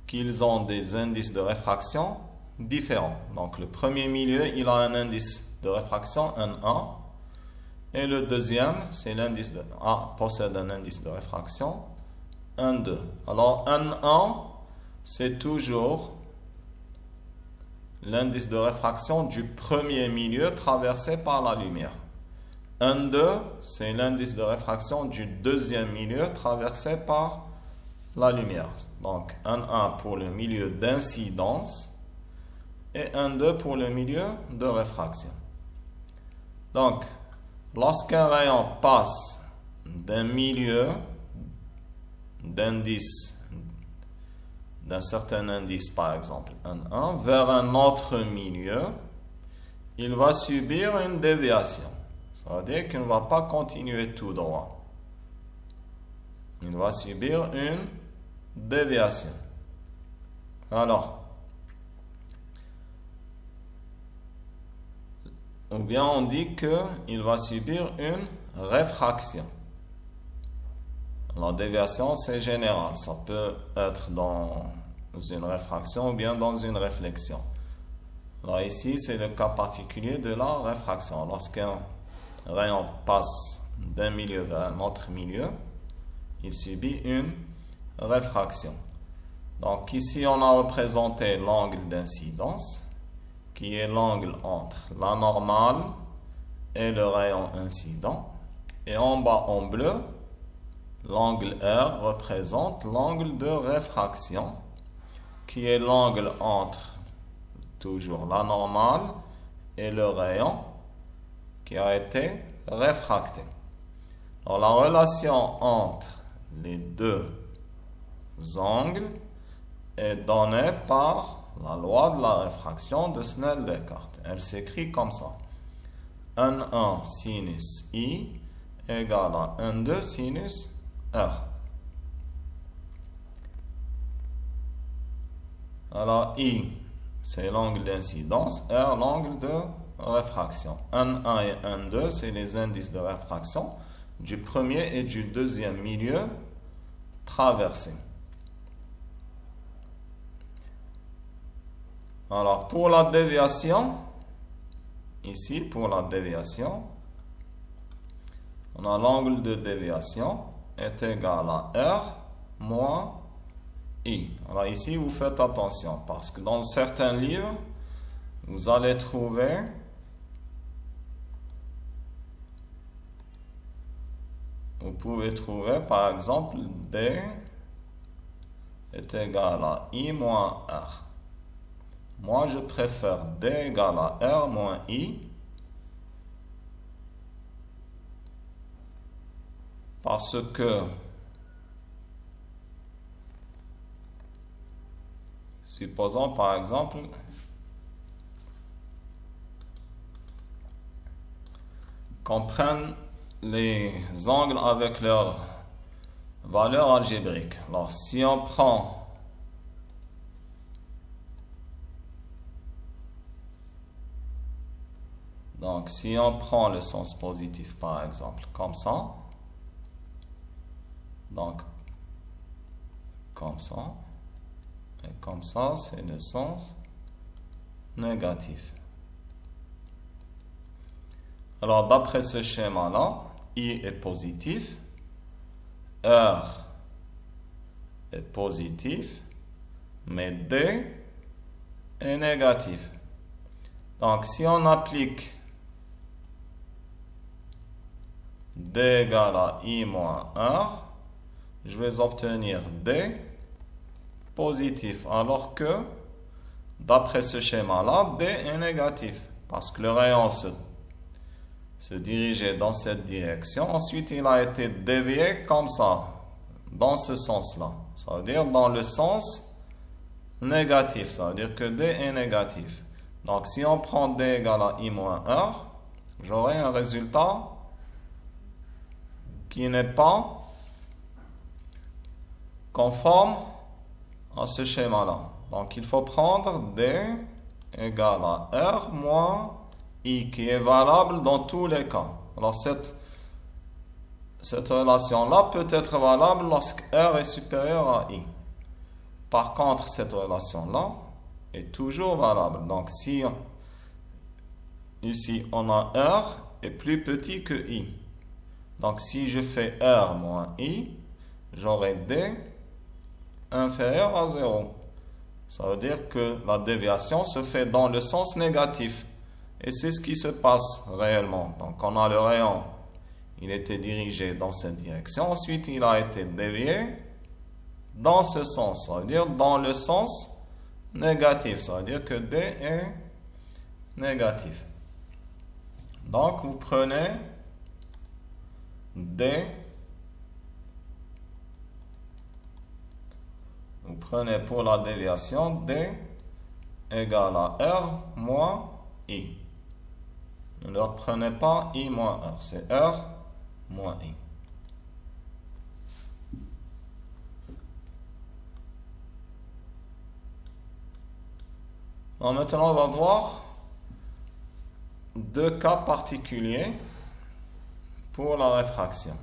qu'ils ont des indices de réfraction différents. Donc, le premier milieu, il a un indice de réfraction, un 1. Et le deuxième, c'est l'indice de A, possède un indice de réfraction, un 2. Alors, un 1, c'est toujours l'indice de réfraction du premier milieu traversé par la lumière. Un 2, c'est l'indice de réfraction du deuxième milieu traversé par la lumière. Donc, un 1 pour le milieu d'incidence et un 2 pour le milieu de réfraction. Donc, lorsqu'un rayon passe d'un milieu d'indice, d'un certain indice, par exemple un 1, vers un autre milieu, il va subir une déviation. Ça veut dire qu'il ne va pas continuer tout droit. Il va subir une déviation. Alors, ou bien on dit qu'il va subir une réfraction. La déviation, c'est général. Ça peut être dans une réfraction ou bien dans une réflexion. Alors ici, c'est le cas particulier de la réfraction. Lorsqu'un rayon passe d'un milieu vers un autre milieu, il subit une réfraction. Donc ici, on a représenté l'angle d'incidence qui est l'angle entre la normale et le rayon incident. Et en bas en bleu, l'angle R représente l'angle de réfraction, qui est l'angle entre toujours la normale et le rayon qui a été réfracté. Alors, la relation entre les deux angles est donnée par la loi de la réfraction de Snell-Descartes. Elle s'écrit comme ça. 1,1 sinus I égale à 1,2 sinus R. Alors, I, c'est l'angle d'incidence, R, l'angle de réfraction. 1,1 et 1,2, c'est les indices de réfraction du premier et du deuxième milieu traversé. Alors, pour la déviation, ici, pour la déviation, on a l'angle de déviation est égal à R moins I. Alors ici, vous faites attention parce que dans certains livres, vous allez trouver vous pouvez trouver par exemple D est égal à I moins R. Moi, je préfère D égale à R moins I parce que supposons par exemple qu'on prenne les angles avec leur valeur algébrique. Alors, si on prend si on prend le sens positif par exemple, comme ça, donc comme ça, et comme ça, c'est le sens négatif. Alors, d'après ce schéma-là, I est positif, R est positif, mais D est négatif. Donc, si on applique D égale à I moins R, je vais obtenir D positif, alors que, d'après ce schéma-là, D est négatif, parce que le rayon se dirigeait dans cette direction. Ensuite, il a été dévié comme ça, dans ce sens-là. Ça veut dire dans le sens négatif. Ça veut dire que D est négatif. Donc, si on prend D égale à I moins R, j'aurai un résultat qui n'est pas conforme à ce schéma-là. Donc, il faut prendre D égale à R moins I, qui est valable dans tous les cas. Alors, cette relation-là peut être valable lorsque R est supérieur à I. Par contre, cette relation-là est toujours valable. Donc, si ici, on a R est plus petit que I. Donc, si je fais R moins I, j'aurai D inférieur à 0. Ça veut dire que la déviation se fait dans le sens négatif. Et c'est ce qui se passe réellement. Donc, on a le rayon, il était dirigé dans cette direction. Ensuite, il a été dévié dans ce sens. Ça veut dire dans le sens négatif. Ça veut dire que D est négatif. Donc, vous prenez D. Vous prenez pour la déviation D égale à R moins I. Ne leur prenez pas I moins R, c'est R moins I. Alors maintenant, on va voir deux cas particuliers pour la réfraction.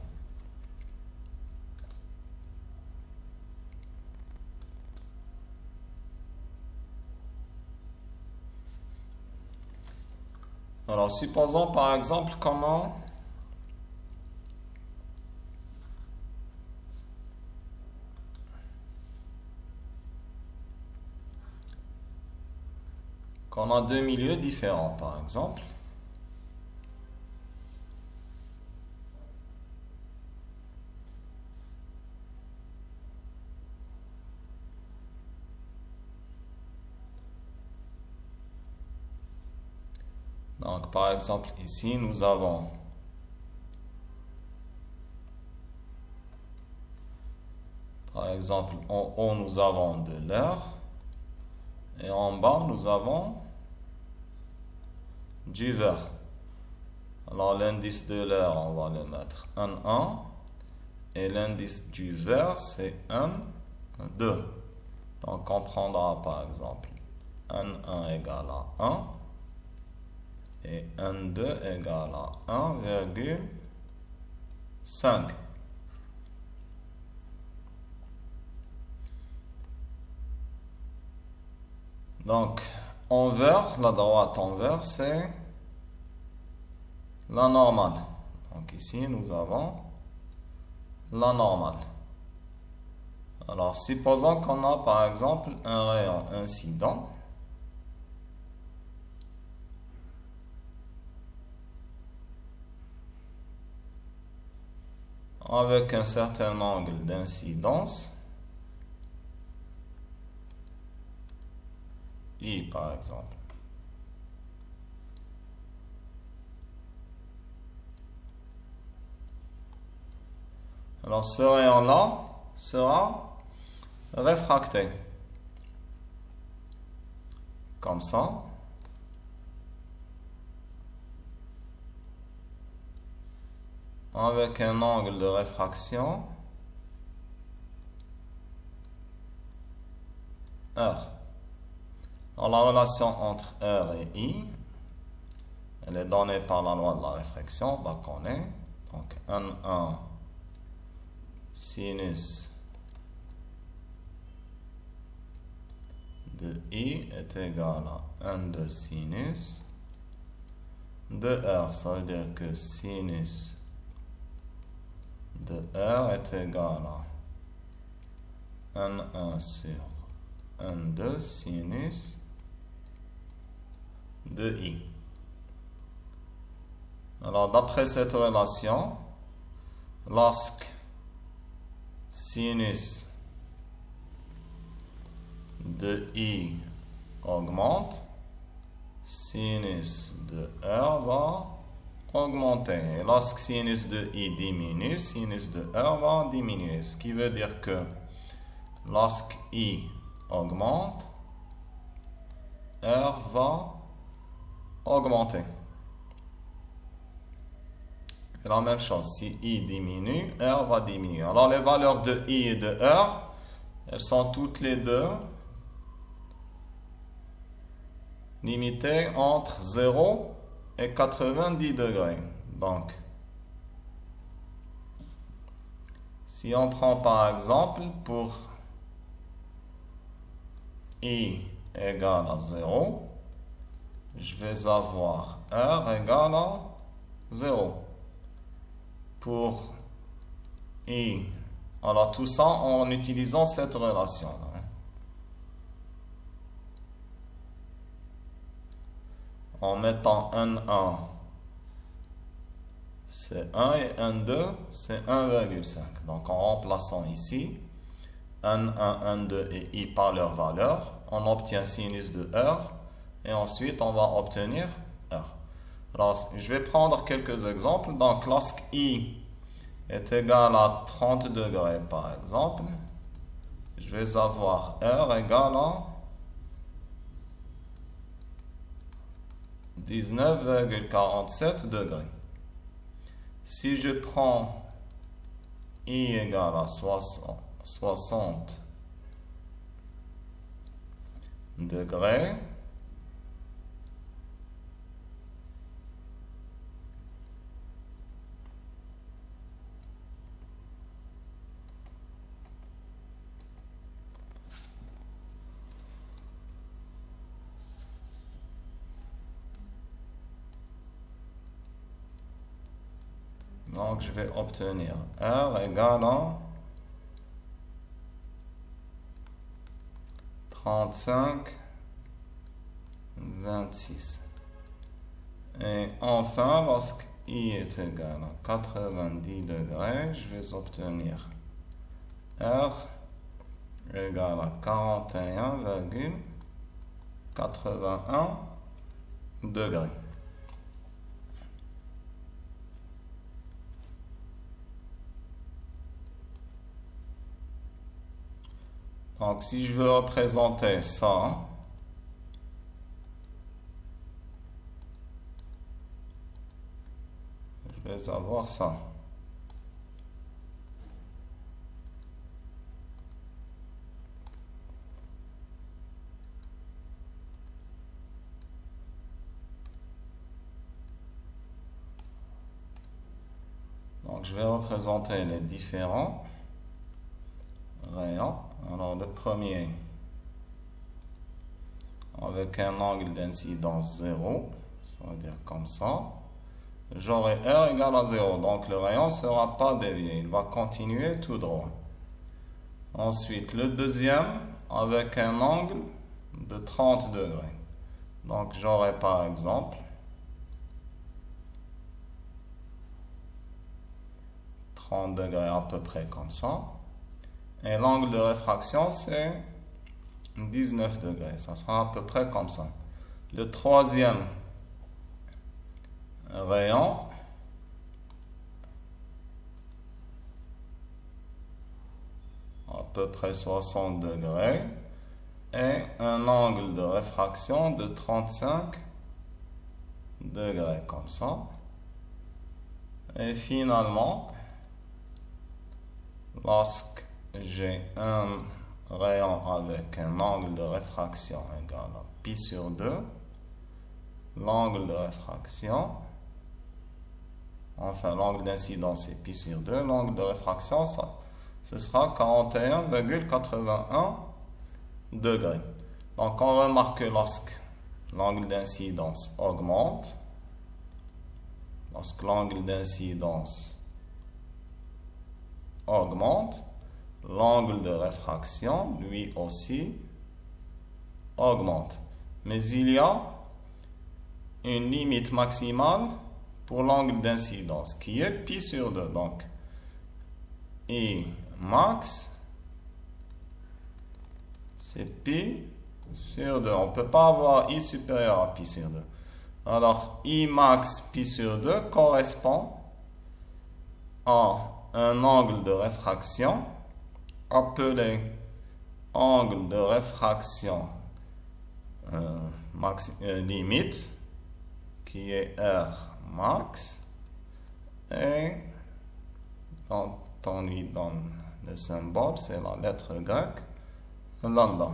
Alors, supposons par exemple comment qu'on a deux milieux différents, par exemple. Donc, par exemple, ici, nous avons par exemple, en haut, nous avons de l'heure et en bas, nous avons du verre. Alors, l'indice de l'heure, on va le mettre 1 et l'indice du verre, c'est 2. Donc, on prendra par exemple 1 égale à 1 et 2 égale à 1,5. Donc, envers, la droite envers, c'est la normale. Donc ici, nous avons la normale. Alors, supposons qu'on a par exemple un rayon incident. Avec un certain angle d'incidence. I par exemple. Alors ce rayon-là sera réfracté. Comme ça. Avec un angle de réfraction R. Alors, la relation entre R et I, elle est donnée par la loi de la réfraction, on la connaît. Donc, 1 sinus de I est égal à 2 sinus de R. Ça veut dire que sinus de R est égal à 1 sur 2 sinus de I. Alors, d'après cette relation, lorsque sinus de I augmente, sinus de R va augmenter. Et lorsque sinus de I diminue, sinus de R va diminuer. Ce qui veut dire que lorsque I augmente, R va augmenter. C'est la même chose. Si I diminue, R va diminuer. Alors les valeurs de I et de R, elles sont toutes les deux limitées entre 0 et 90 degrés. Donc, si on prend par exemple pour I égale à 0, je vais avoir R égale à 0. Pour I, alors tout ça en utilisant cette relation. En mettant 1, c'est 1 et 2, c'est 1,5. Donc en remplaçant ici 1, 2 et I par leur valeur, on obtient sinus de R et ensuite on va obtenir R. Alors je vais prendre quelques exemples. Donc lorsque I est égal à 30 degrés par exemple, je vais avoir R égal à 19,47 degrés. Si je prends I égale à 60 degrés, donc je vais obtenir R égale à 35,47 26. Et enfin, lorsque I est égal à 90 degrés, je vais obtenir R égale à 41,81 degrés. Donc, si je veux représenter ça, je vais avoir ça. Donc, je vais représenter les différents rayons. Alors, le premier, avec un angle d'incidence 0, ça veut dire comme ça, j'aurai R égale à 0. Donc, le rayon ne sera pas dévié, il va continuer tout droit. Ensuite, le deuxième, avec un angle de 30 degrés. Donc, j'aurai par exemple 30 degrés à peu près comme ça. Et l'angle de réfraction, c'est 19 degrés. Ça sera à peu près comme ça. Le troisième rayon, à peu près 60 degrés. Et un angle de réfraction de 35 degrés, comme ça. Et finalement, lorsque j'ai un rayon avec un angle de réfraction égal à pi sur 2, l'angle de réfraction, enfin l'angle d'incidence c'est pi sur 2, l'angle de réfraction, ce sera 41,81 degrés. Donc on remarque que lorsque l'angle d'incidence augmente, lorsque l'angle d'incidence augmente, l'angle de réfraction, lui aussi, augmente. Mais il y a une limite maximale pour l'angle d'incidence, qui est pi sur 2. Donc, I max, c'est pi sur 2. On ne peut pas avoir I supérieur à pi sur 2. Alors, I max pi sur 2 correspond à un angle de réfraction appelé angle de réfraction limite, qui est R max, et dont on lui donne le symbole, c'est la lettre grecque lambda.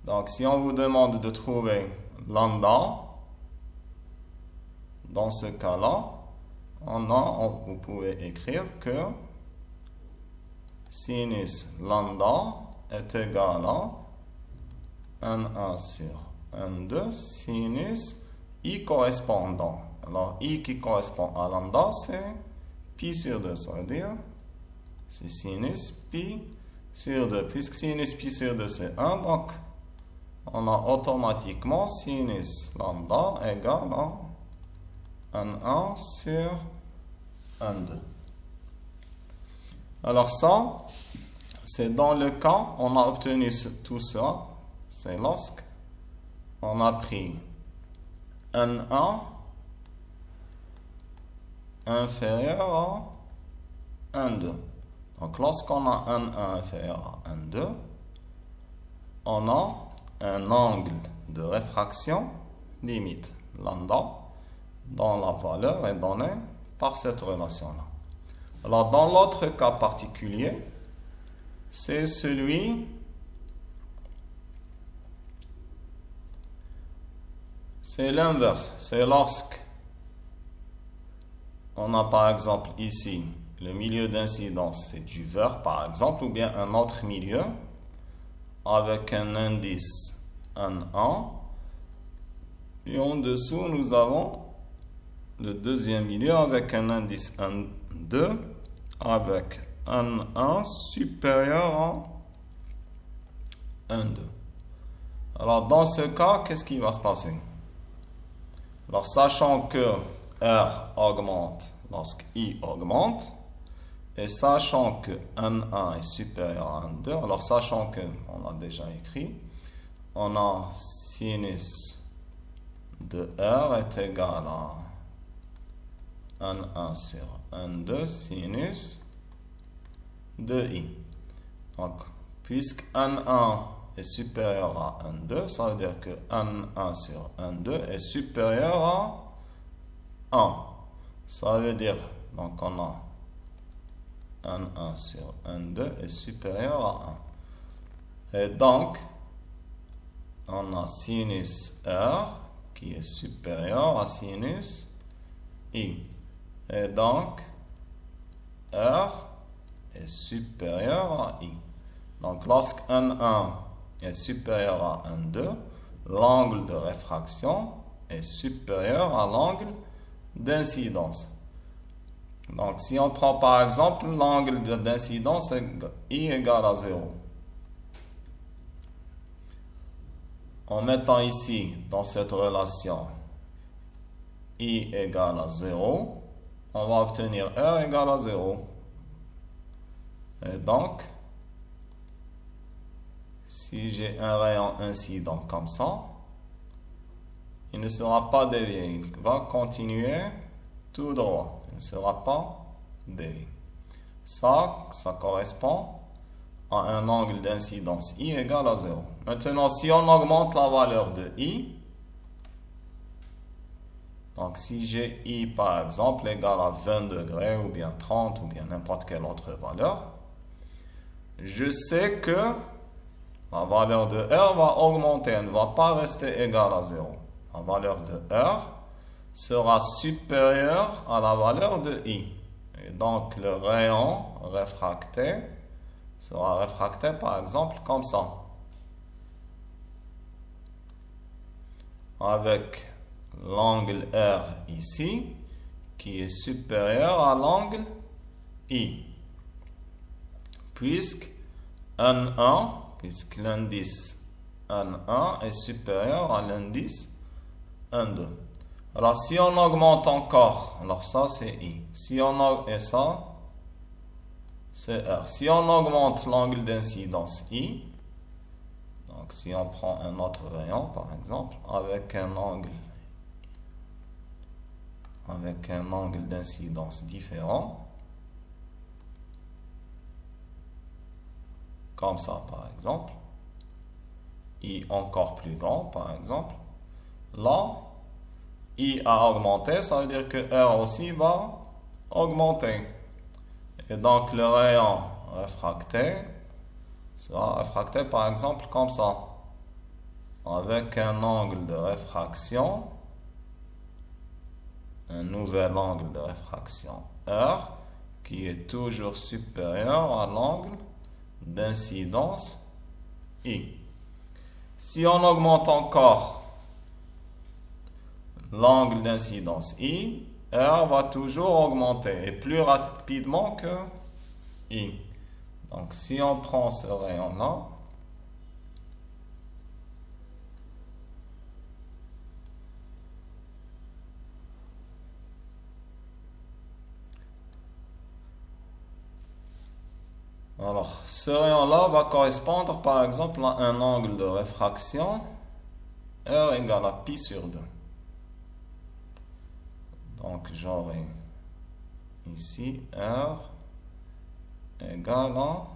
Donc si on vous demande de trouver lambda, dans ce cas-là, vous pouvez écrire que sinus lambda est égal à 1 sur 1,2 sinus I correspondant. Alors, I qui correspond à lambda, c'est pi sur 2. Ça veut dire, c'est sinus pi sur 2. Puisque sinus pi sur 2, c'est 1, donc on a automatiquement sinus lambda égale à 1 sur 1,2. Alors ça, c'est dans le cas, on a obtenu tout ça, c'est lorsque on a pris un 1 inférieur à 1,2. Donc lorsqu'on a un 1 inférieur à 1,2, on a un angle de réfraction limite, lambda, dont la valeur est donnée par cette relation-là. Alors, dans l'autre cas particulier, c'est c'est l'inverse. C'est lorsque on a par exemple ici le milieu d'incidence, c'est du vert par exemple, ou bien un autre milieu avec un indice 1,1. Et en dessous, nous avons le deuxième milieu avec un indice 1,2 avec un 1 supérieur à 1,2. Alors, dans ce cas, qu'est-ce qui va se passer? Alors, sachant que R augmente lorsque I augmente, et sachant que N1 est supérieur à N2, alors sachant que, on a déjà écrit, on a sinus de R est égal à N1 sur N2 sinus de I. Donc, puisque N1 est supérieur à N2, ça veut dire que N1 sur N2 est supérieur à 1. Ça veut dire, donc on a N1 sur N2 est supérieur à 1. Et donc, on a sinus R qui est supérieur à sinus I. Et donc, R est supérieur à I. Donc, lorsque N1 est supérieur à N2, l'angle de réfraction est supérieur à l'angle d'incidence. Donc, si on prend par exemple l'angle d'incidence I égale à 0. En mettant ici, dans cette relation, I égale à 0, on va obtenir R égale à 0. Et donc, si j'ai un rayon incident comme ça, il ne sera pas dévié. Il va continuer tout droit. Il ne sera pas dévié. Ça correspond à un angle d'incidence I égale à 0. Maintenant, si on augmente la valeur de I, donc si j'ai I par exemple égal à 20 degrés ou bien 30 ou bien n'importe quelle autre valeur, je sais que la valeur de R va augmenter, elle ne va pas rester égale à 0. La valeur de R sera supérieure à la valeur de I. Et donc le rayon réfracté sera réfracté par exemple comme ça. Avec l'angle R ici qui est supérieur à l'angle I. Puisque l'indice N1 est supérieur à l'indice N2. Alors si on augmente encore, alors ça c'est I. Et ça c'est R. Si on augmente l'angle d'incidence I, donc si on prend un autre rayon par exemple, avec un angle d'incidence différent, comme ça par exemple, I encore plus grand par exemple, là, I a augmenté, ça veut dire que R aussi va augmenter. Et donc le rayon réfracté sera réfracté par exemple comme ça, avec un angle de réfraction, un nouvel angle de réfraction R, qui est toujours supérieur à l'angle d'incidence I. Si on augmente encore l'angle d'incidence I, R va toujours augmenter et plus rapidement que I. Donc si on prend ce rayon-là, alors ce rayon-là va correspondre par exemple à un angle de réfraction R égale à pi sur 2. Donc j'aurai ici R égale à,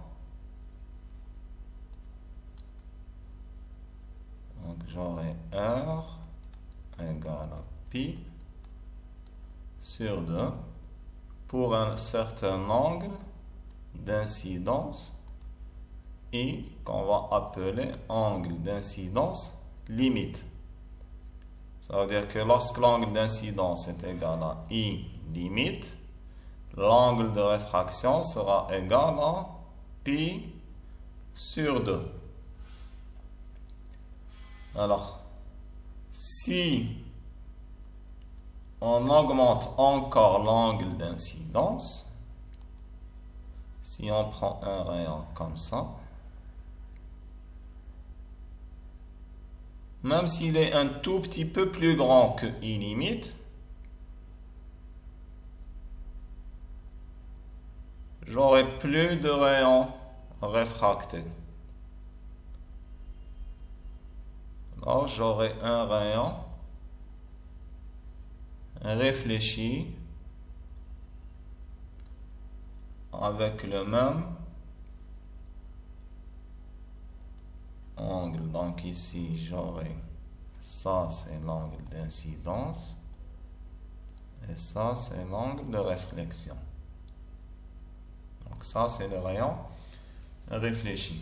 donc j'aurai R égale à pi sur 2 pour un certain angle d'incidence I qu'on va appeler angle d'incidence limite. Ça veut dire que lorsque l'angle d'incidence est égal à I limite, l'angle de réfraction sera égal à pi sur 2. Alors, si on augmente encore l'angle d'incidence, si on prend un rayon comme ça, même s'il est un tout petit peu plus grand que I limite, j'aurai plus de rayons réfractés. Alors, j'aurai un rayon réfléchi avec le même angle. Donc ici, j'aurai ça, c'est l'angle d'incidence et ça, c'est l'angle de réflexion. Donc ça, c'est le rayon réfléchi.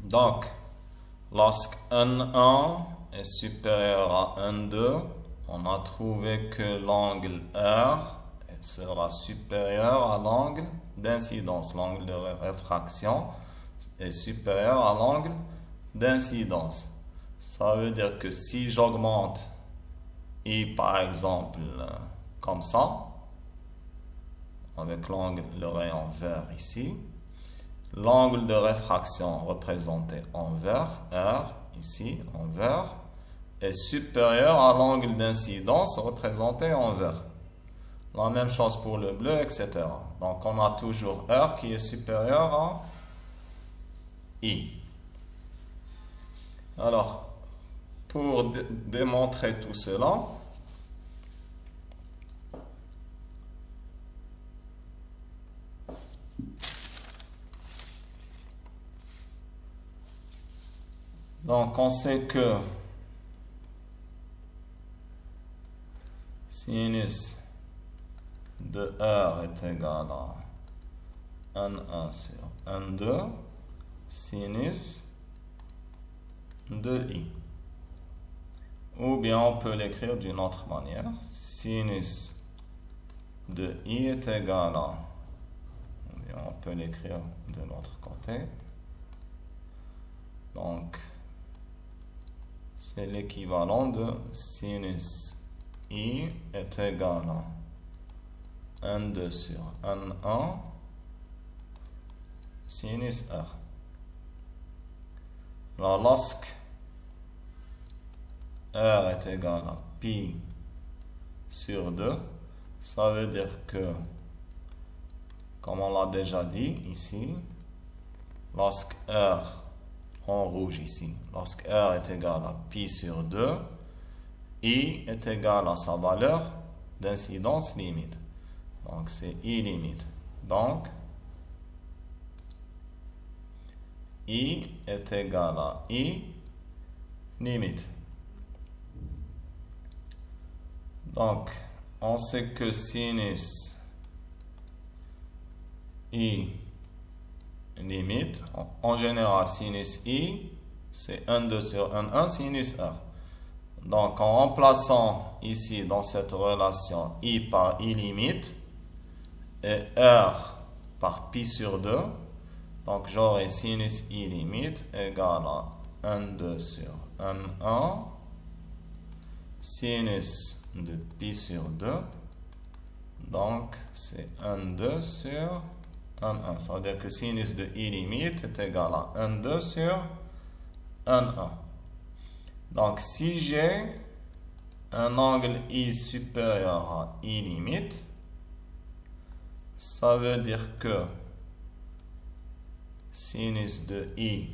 Donc, lorsque N1 est supérieur à N2, on a trouvé que l'angle R sera supérieur à l'angle d'incidence. L'angle de réfraction est supérieur à l'angle d'incidence. Ça veut dire que si j'augmente I par exemple comme ça, avec l'angle, le rayon vert ici, l'angle de réfraction représenté en vert, R ici en vert, est supérieur à l'angle d'incidence représenté en vert. La même chose pour le bleu, etc. Donc on a toujours R qui est supérieur à I. Alors, pour démontrer tout cela, donc on sait que sinus de R est égal à N1 sur N2 sinus de I. Ou bien on peut l'écrire d'une autre manière. Sinus de I est égal à, ou bien on peut l'écrire de l'autre côté. Donc, c'est l'équivalent de sinus I est égal à N2 sur N1 sinus R. Alors, lorsque R est égal à pi sur 2, ça veut dire que, comme on l'a déjà dit ici, lorsque R, en rouge ici, lorsque R est égal à pi sur 2, I est égal à sa valeur d'incidence limite. Donc, c'est I limite. Donc, I est égal à I limite. Donc, on sait que sinus I limite, en général, sinus I, c'est N2 sur N1 sinus R. Donc, en remplaçant ici dans cette relation I par I limite et R par pi sur 2, donc j'aurai sinus I limite égale à N2 sur N1 sinus de pi sur 2. Donc, c'est N2 sur N1. Ça veut dire que sinus de I limite est égal à N2 sur N1. Donc, si j'ai un angle I supérieur à I limite, ça veut dire que sinus de I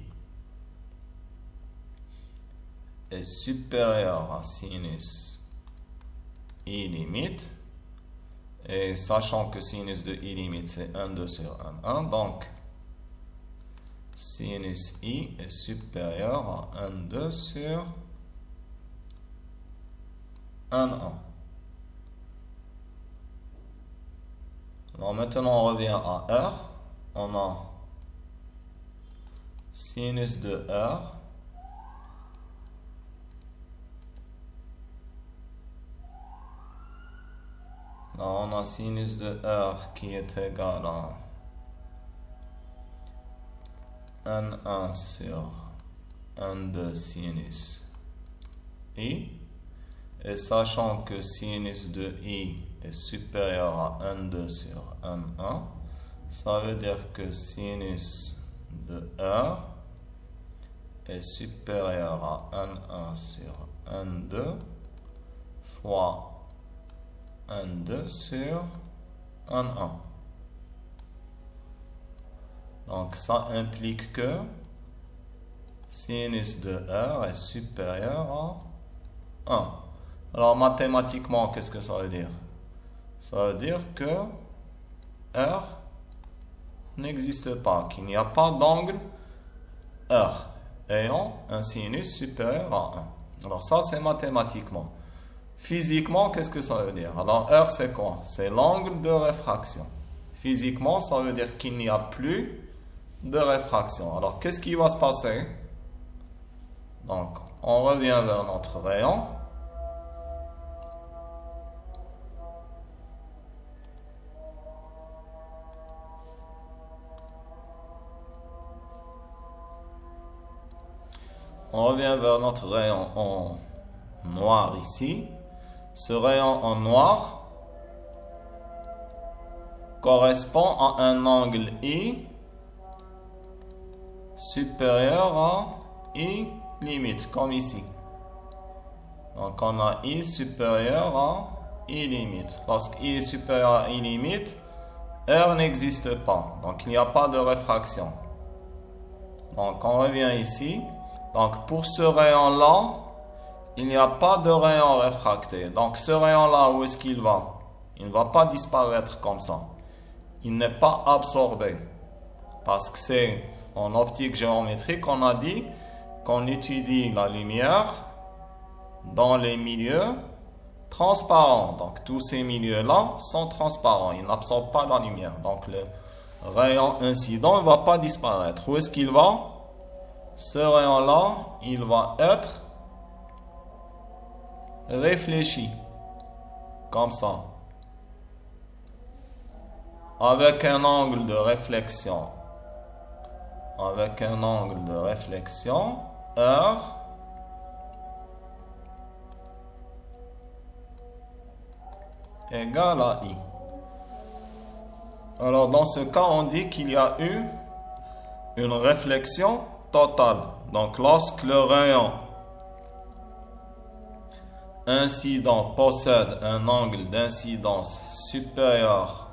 est supérieur à sinus I limite. Et sachant que sinus de I limite, c'est N2 sur N1, donc sinus I est supérieur à N2 sur N1. Alors maintenant, on revient à R. On a sinus de R là, on a sinus de R qui est égal à N1 sur N2 sinus I. Et sachant que sinus de I est supérieur à N2 sur N1, ça veut dire que sinus de R est supérieur à 1 sur 1,2 fois 1,2 sur 1,1. Donc ça implique que sinus de R est supérieur à 1. Alors mathématiquement, qu'est-ce que ça veut dire? Ça veut dire que R n'existe pas, qu'il n'y a pas d'angle R ayant un sinus supérieur à 1. Alors ça, c'est mathématiquement. Physiquement, qu'est-ce que ça veut dire? Alors R, c'est quoi? C'est l'angle de réfraction. Physiquement, ça veut dire qu'il n'y a plus de réfraction. Alors, qu'est-ce qui va se passer? Donc, on revient vers notre rayon. On revient vers notre rayon en noir ici. Ce rayon en noir correspond à un angle I supérieur à I limite, comme ici. Donc on a I supérieur à I limite. Lorsque I est supérieur à I limite, R n'existe pas. Donc il n'y a pas de réfraction. Donc on revient ici. Donc pour ce rayon-là, il n'y a pas de rayon réfracté. Donc ce rayon-là, où est-ce qu'il va? Il ne va pas disparaître comme ça. Il n'est pas absorbé. Parce que c'est en optique géométrique, on a dit qu'on étudie la lumière dans les milieux transparents. Donc tous ces milieux-là sont transparents. Ils n'absorbent pas la lumière. Donc le rayon incident ne va pas disparaître. Où est-ce qu'il va? Ce rayon-là, il va être réfléchi. Comme ça. Avec un angle de réflexion. Avec un angle de réflexion, R égale à I. Alors dans ce cas, on dit qu'il y a eu une réflexion totale. Donc lorsque le rayon incident possède un angle d'incidence supérieur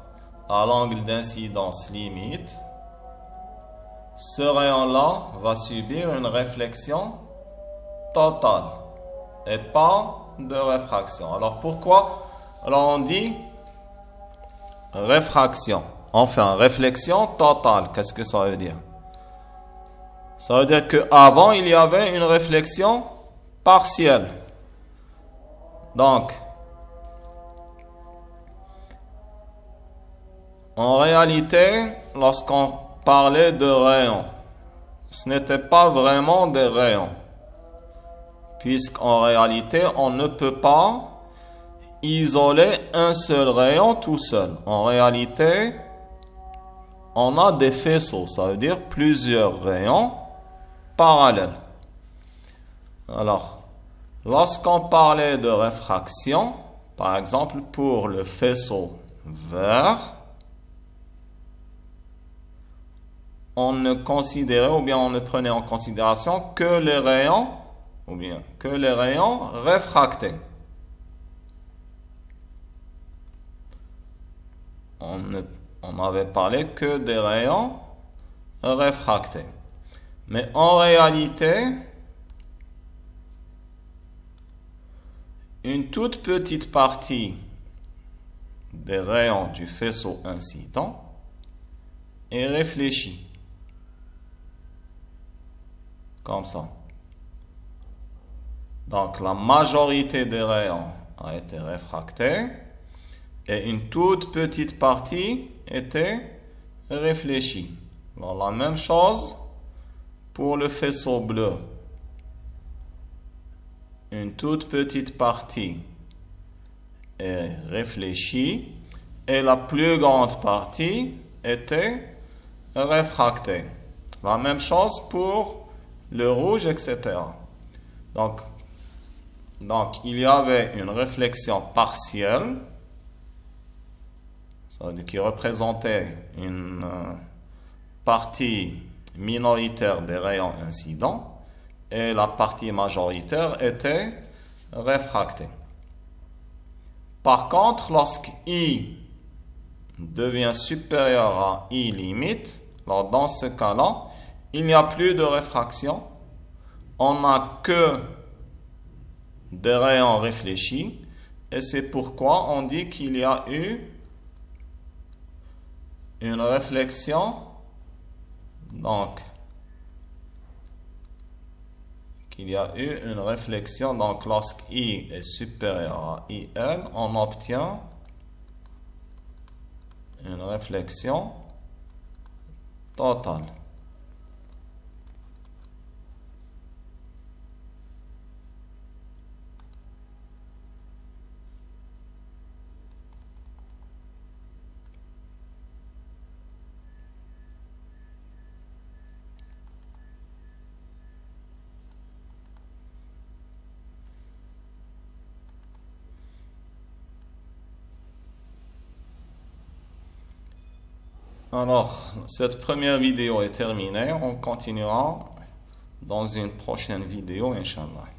à l'angle d'incidence limite, ce rayon-là va subir une réflexion totale et pas de réfraction. Alors pourquoi? Alors on dit réfraction. Enfin, réflexion totale. Qu'est-ce que ça veut dire? Ça veut dire qu'avant, il y avait une réflexion partielle. Donc, en réalité, lorsqu'on parlait de rayons, ce n'était pas vraiment des rayons. Puisqu'en réalité, on ne peut pas isoler un seul rayon tout seul. En réalité, on a des faisceaux, ça veut dire plusieurs rayons parallèles. Alors, lorsqu'on parlait de réfraction, par exemple pour le faisceau vert, on ne considérait ou bien on ne prenait en considération que les rayons ou bien que les rayons réfractés. On n'avait parlé que des rayons réfractés. Mais en réalité, une toute petite partie des rayons du faisceau incident est réfléchie. Comme ça. Donc la majorité des rayons a été réfractée et une toute petite partie était réfléchie. Alors la même chose pour le faisceau bleu. Une toute petite partie est réfléchie et la plus grande partie était réfractée. La même chose pour le rouge, etc. Donc, il y avait une réflexion partielle, ça veut dire qui représentait une partie minoritaire des rayons incidents, et la partie majoritaire était réfractée. Par contre, lorsque I devient supérieur à I limite, alors dans ce cas-là, il n'y a plus de réfraction. On n'a que des rayons réfléchis. Et c'est pourquoi on dit qu'il y a eu une réflexion. Donc, donc lorsque I est supérieur à IL, on obtient une réflexion totale. Alors, cette première vidéo est terminée. On continuera dans une prochaine vidéo, Inch'Allah.